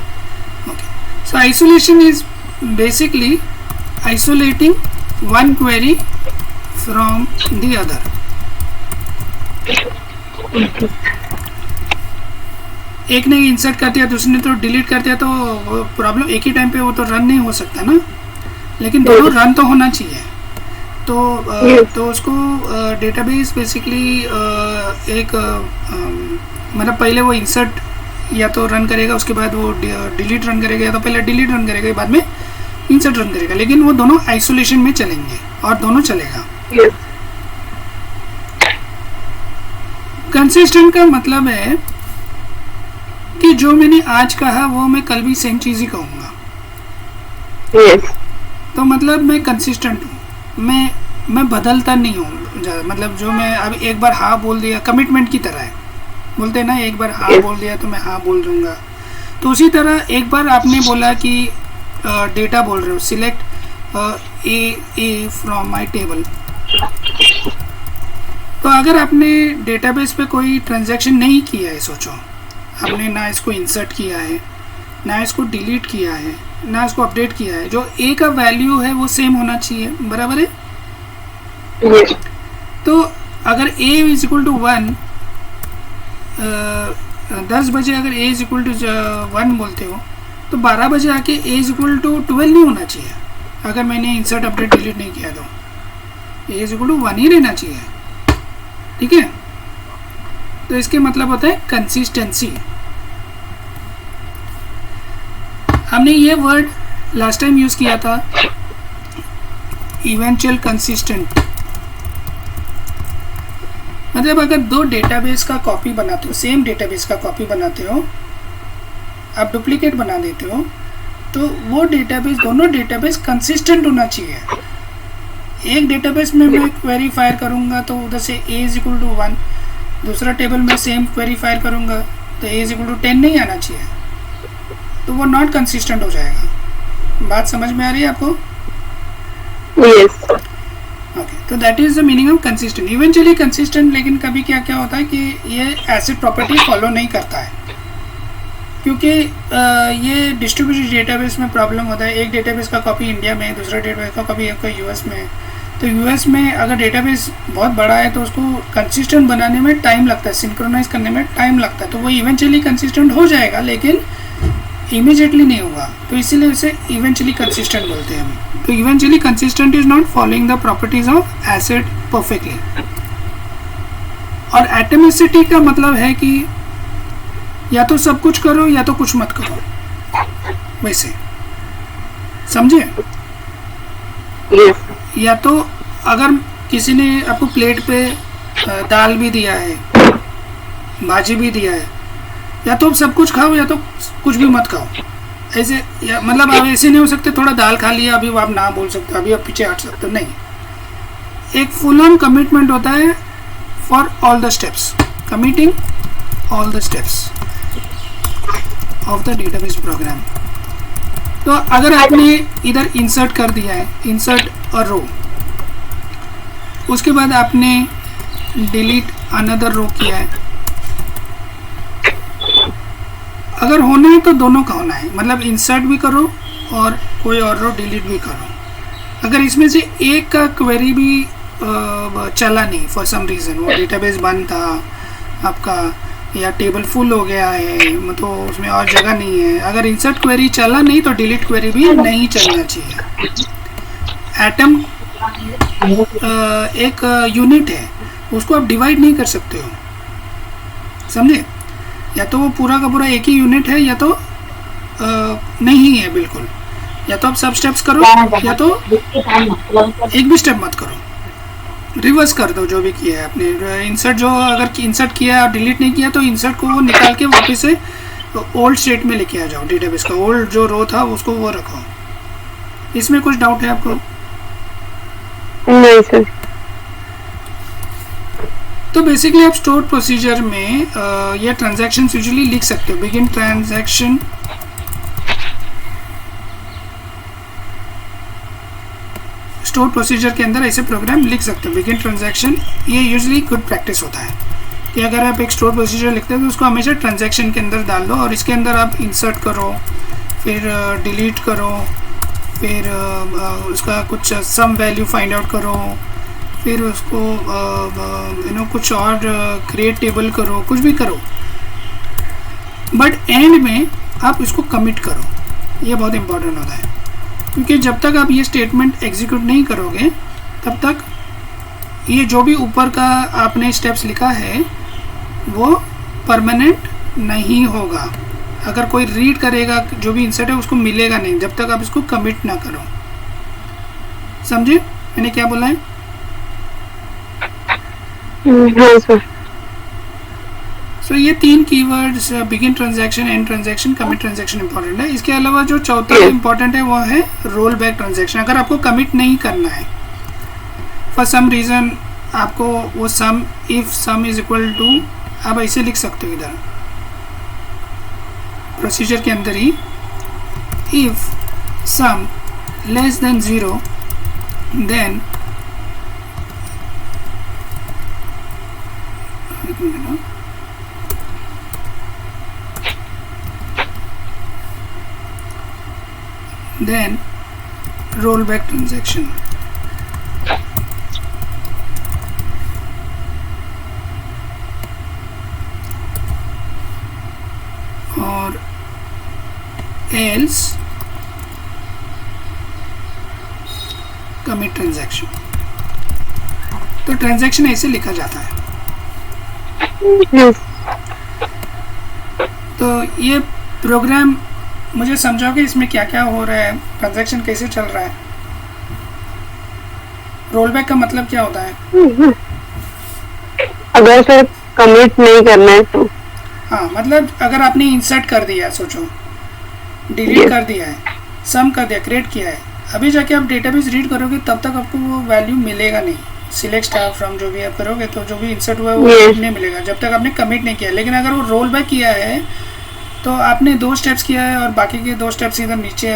Okay, so isolation is basically isolating one query from the other. एक ने इंसर्ट कर दिया, दूसरे ने तो डिलीट कर दिया, तो प्रॉब्लम एक ही टाइम पे वो तो रन नहीं हो सकता ना, लेकिन दोनों रन तो होना चाहिए। तो उसको डेटाबेस बेसिकली एक मतलब पहले वो इंसर्ट या तो रन करेगा, उसके बाद वो डिलीट रन करेगा, या तो पहले डिलीट रन करेगा बाद में इंसर्ट रन करेगा, लेकिन वो दोनों आइसोलेशन में चलेंगे और दोनों चलेगा। कंसिस्टेंट का मतलब है कि जो मैंने आज कहा वो मैं कल भी सेम चीज़ ही कहूँगा। यस। तो मतलब मैं कंसिस्टेंट हूँ, मैं बदलता नहीं हूँ ज़्यादा। मतलब जो मैं अब एक बार हाँ बोल दिया, कमिटमेंट की तरह है, बोलते हैं ना, एक बार हाँ Yes. बोल दिया तो मैं हाँ बोल दूंगा। तो उसी तरह एक बार आपने बोला कि डेटा बोल रहे हो, select A from my table. तो अगर आपने डेटाबेस पे कोई ट्रांजैक्शन नहीं किया है, सोचो आपने ना इसको इंसर्ट किया है, ना इसको डिलीट किया है, ना इसको अपडेट किया है, जो ए का वैल्यू है वो सेम होना चाहिए, बराबर है। Yes. तो अगर ए इज इक्वल टू 1, 10 बजे अगर ए इज इक्वल टू 1 बोलते हो, तो 12 बजे आके ए इज इक्वल टू 12 नहीं होना चाहिए। अगर मैंने इंसर्ट अपडेट डिलीट नहीं किया तो ए इज इक्वल टू 1 ही रहना चाहिए, ठीक है। तो इसके मतलब होता है कंसिस्टेंसी। हमने ये वर्ड लास्ट टाइम यूज किया था, इवेंचुअल कंसिस्टेंट। मतलब अगर दो डेटाबेस का कॉपी बनाते हो, सेम डेटाबेस का कॉपी बनाते हो, आप डुप्लीकेट बना देते हो, तो वो डेटाबेस, दोनों डेटाबेस कंसिस्टेंट होना चाहिए। एक डेटाबेस में मैं क्वेरी फायर करूंगा तो उधर से ए इज इक्वल टू 1, दूसरा टेबल में सेम क्वेरी फायर करूंगा तो ए इज इक्वल टू 10 नहीं आना चाहिए, तो वो नॉट कंसिस्टेंट हो जाएगा। बात समझ में आ रही है आपको? Yes. ओके, तो that is the meaning of consistent. Eventually consistent, लेकिन कभी क्या क्या होता है कि ये एसिड प्रॉपर्टी फॉलो नहीं करता है, क्योंकि ये डिस्ट्रीब्यूटेड डेटाबेस में प्रॉब्लम होता है। एक डेटाबेस का कॉपी इंडिया में, दूसरा डेटाबेस का कॉपी आपका यूएस में। तो यूएस में अगर डेटाबेस बहुत बड़ा है तो उसको कंसिस्टेंट बनाने में टाइम लगता है, सिंक्रोनाइज करने में टाइम लगता है। तो वो इवेंचुअली कंसिस्टेंट हो जाएगा, लेकिन इमीडिएटली नहीं होगा, तो इसीलिए उसे इवेंचुअली कंसिस्टेंट बोलते हैं हम। तो eventually consistent is not following the properties of acid perfectly. और एटमिसिटी का मतलब है कि या तो सब कुछ करो या तो कुछ मत करो, वैसे समझे? Yes. या तो अगर किसी ने आपको प्लेट पे दाल भी दिया है, भाजी भी दिया है, या तो आप सब कुछ खाओ या तो कुछ भी मत खाओ, ऐसे। या मतलब आप ऐसे नहीं हो सकते थोड़ा दाल खा लिया अभी आप ना बोल सकते, अभी आप पीछे हट सकते हो, नहीं। एक फुल ऑन कमिटमेंट होता है for all the steps, committing all the steps of the database program. तो अगर आपने इधर इंसर्ट कर दिया है, इंसर्ट अ रो, उसके बाद आपने डिलीट अनदर रो किया है, अगर होना है तो दोनों का होना है, मतलब इंसर्ट भी करो और कोई और रो डिलीट भी करो। अगर इसमें से एक का क्वेरी भी चला नहीं फॉर सम रीज़न, वो डेटाबेस बंद था आपका, या टेबल फुल हो गया है तो उसमें और जगह नहीं है, अगर इंसर्ट क्वेरी चला नहीं तो डिलीट क्वेरी भी नहीं चलना चाहिए। एटम एक यूनिट है, उसको आप डिवाइड नहीं कर सकते हो, समझे? या तो वो पूरा का पूरा एक ही यूनिट है या तो नहीं है बिल्कुल। या तो आप सब स्टेप्स करो या तो एक भी स्टेप मत करो, रिवर्स कर दो जो भी किया है आपने। इंसर्ट जो अगर इंसर्ट किया और डिलीट नहीं किया तो इंसर्ट को वो निकाल के वापस से ओल्ड स्टेट में लेके आ जाओ, डेटाबेस का ओल्ड जो रो था उसको वो रखो। इसमें कुछ डाउट है आपको? नहीं सर। तो बेसिकली आप स्टोर प्रोसीजर में ये ट्रांजैक्शन यूजुअली लिख सकते हो। बिगिन ट्रांजैक्शन, स्टोर प्रोसीजर के अंदर ऐसे प्रोग्राम लिख सकते हो। बिगिन ट्रांजैक्शन, ये यूजुअली गुड प्रैक्टिस होता है कि अगर आप एक स्टोर प्रोसीजर लिखते हो तो उसको हमेशा ट्रांजैक्शन के अंदर डाल दो, और इसके अंदर आप इंसर्ट करो, फिर डिलीट करो, फिर उसका कुछ सम वैल्यू फाइंड आउट करो, फिर उसको कुछ और क्रिएट टेबल करो, कुछ भी करो, बट एंड में आप इसको कमिट करो। ये बहुत इंपॉर्टेंट होता है, क्योंकि जब तक आप ये स्टेटमेंट एग्जीक्यूट नहीं करोगे तब तक ये जो भी ऊपर का आपने स्टेप्स लिखा है वो परमानेंट नहीं होगा। अगर कोई रीड करेगा जो भी इंसर्ट है उसको मिलेगा नहीं जब तक आप इसको कमिट ना करो। समझे मैंने क्या बोला है? तो ये 3 keywords, begin transaction, and transaction, commit transaction important है। इसके अलावा जो चौथा इंपॉर्टेंट है वो है रोल बैक ट्रांजैक्शन। अगर आपको कमिट नहीं करना है फॉर सम रीज़न, आपको वो sum, if sum is equal to, आप ऐसे लिख सकते हो इधर प्रोसीजर के अंदर ही, if sum less than 0 then, then rollback transaction. और else commit transaction. तो ट्रांजैक्शन ऐसे लिखा जाता है। yes. तो ये प्रोग्राम मुझे समझाओगे इसमें क्या क्या हो रहा है, ट्रांजैक्शन कैसे चल रहा है, रोलबैक का मतलब क्या होता है? अगर सर कमिट नहीं करना है तो, हाँ मतलब अगर आपने इंसर्ट कर दिया, सोचो डिलीट कर दिया है, सम कर दिया, क्रिएट किया है, अभी जाके आप डेटाबेस रीड करोगे तब तक आपको वो वैल्यू मिलेगा नहीं। सिलेक्ट स्टार फ्रॉम जो भी आप करोगे तो जो भी इंसर्ट हुआ है वो नहीं मिलेगा जब तक आपने कमिट नहीं किया। लेकिन अगर वो रोल बैक किया है तो आपने 2 स्टेप्स किया है और बाकी के 2 स्टेप्स इधर नीचे,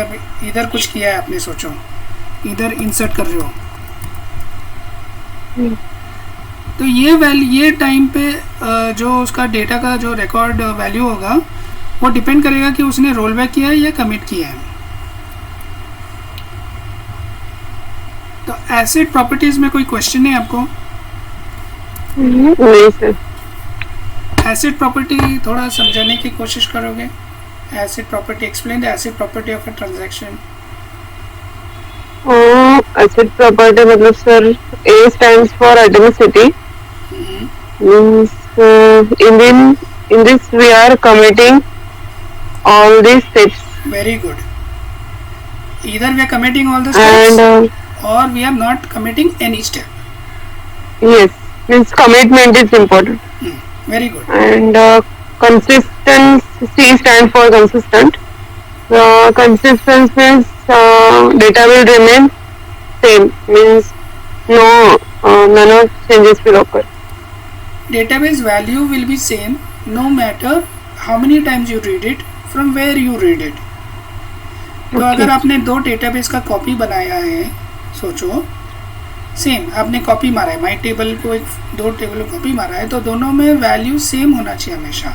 इधर कुछ किया है आपने, सोचो इधर इंसर्ट कर रहे हो, तो ये टाइम पे जो उसका डेटा का जो रिकॉर्ड वैल्यू होगा वो डिपेंड करेगा कि उसने रोल बैक किया है या कमिट किया है। तो एसिड प्रॉपर्टीज में कोई क्वेश्चन है आपको? नहीं सर। एसिड प्रॉपर्टी थोड़ा समझाने की कोशिश करोगे? Acid property, explain the acid property of a transaction. Acid property मतलब sir, A stands for atomicity. Means in this we are committing all these steps. Very good. Either we are committing all the steps or we are not committing any step. Yes, means commitment is important. Very good. And consistency stands for consistent. Consistency means data will remain same. Means none of changes will occur. Database value will be same no matter how many times you read it, from where you read it. तो अगर आपने 2 database का copy बनाया है, सोचो same आपने copy मारा है, माई टेबल को 2 टेबल को कॉपी मारा है, तो दोनों में वैल्यू सेम होना चाहिए हमेशा।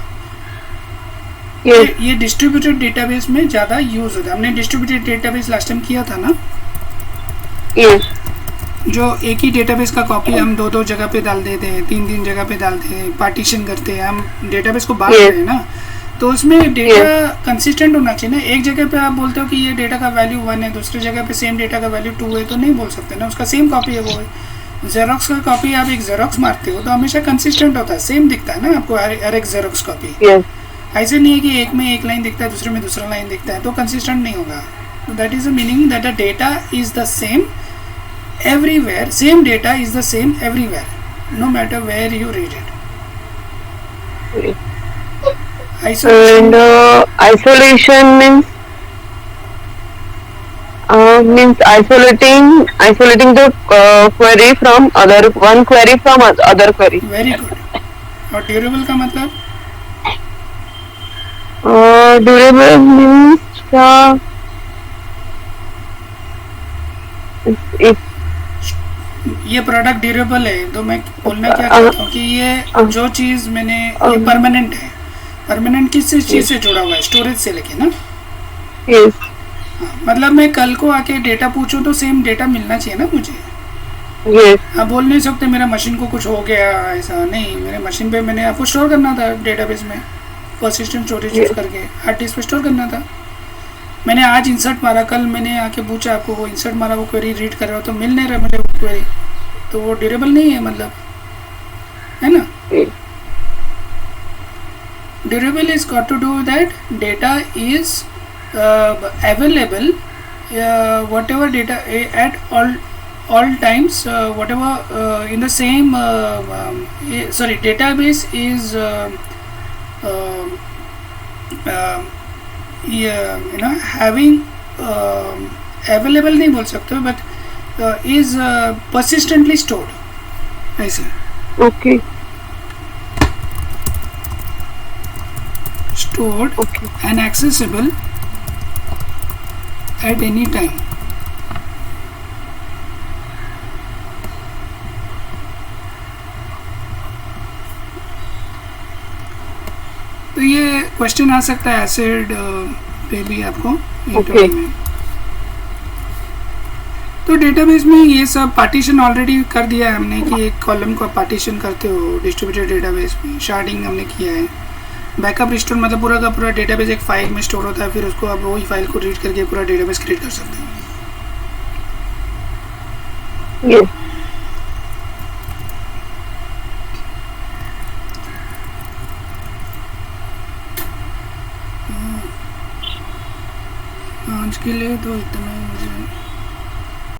ये डिस्ट्रीब्यूटेड डेटाबेस में ज़्यादा यूज होता है। हमने डिस्ट्रीब्यूटेड डेटाबेस लास्ट टाइम किया था ना, जो एक ही डेटाबेस का कॉपी हम 2 जगह पे डाल देते हैं, 3 जगह पे डालते हैं, पार्टीशन करते हैं, हम डेटाबेस को बांट रहे हैं ना, तो उसमें डेटा कंसिस्टेंट होना चाहिए ना। एक जगह पे आप बोलते हो कि ये डेटा का वैल्यू 1 है, दूसरी जगह पे सेम डेटा का वैल्यू 2 है, तो नहीं बोल सकते ना, उसका सेम कॉपी है वो है। जेरोक्स का कॉपी आप एक जेरोक्स मारते हो तो हमेशा कंसिस्टेंट होता है, सेम दिखता है ना आपको हर एक जेरोक्स कॉपी। ऐसे नहीं है कि एक में एक लाइन दिखता है, दूसरे में दूसरा लाइन दिखता है, तो कंसिस्टेंट नहीं होगा। तो that is the meaning that the data is the same everywhere, same data is the same everywhere, no matter where you read it. Isolation. And isolation means isolating the query from one query from other query. Very good. और durable का मतलब? Durable means if ये product durable है, तो मैं बोलना क्या चाहता हूँ कि ये जो चीज़ मैंने, ये परमानेंट है। परमानेंट किस चीज़ से जुड़ा हुआ है? स्टोरेज से लेके ना। yes. मतलब मैं कल को आके डेटा पूछूं तो सेम डेटा मिलना चाहिए ना मुझे। yes. आप बोल नहीं सकते मेरा मशीन को कुछ हो गया, ऐसा नहीं। मेरे मशीन पे मैंने आपको स्टोर करना था डेटाबेस में, परसिस्टेंट स्टोरेज यूज करके हार्ड डिस्क पे स्टोर करना था। मैंने आज इंसर्ट मारा, कल मैंने आके पूछा आपको, वो इंसर्ट मारा, वो क्वेरी रीड कर रहा हो तो मिल नहीं रहा मुझे वो क्वेरी, तो वो ड्यूरेबल नहीं है, मतलब है ना। Durable is got to do that data is available whatever data at all times whatever in the same sorry, database is ये हैविंग अवेलेबल नहीं बोल सकते, बट इज परसिस्टेंटली स्टोर्ड, ऐसे. Okay Stored okay and accessible at any time. तो ये question आ सकता है acid पे भी आपको इंटरव्यू Okay. में. तो डेटाबेस में ये सब पार्टीशन ऑलरेडी कर दिया है हमने कि एक कॉलम को पार्टीशन करते हो डिस्ट्रीब्यूटेड डेटाबेस में. शार्डिंग हमने किया है. बैकअप रिस्टोर मतलब पूरा का पूरा डेटाबेस एक फाइल में स्टोर होता है, फिर उसको आप वही फाइल को रीड करके पूरा डेटाबेस क्रिएट कर सकते हो. यस आज के लिए तो इतना ही मुझे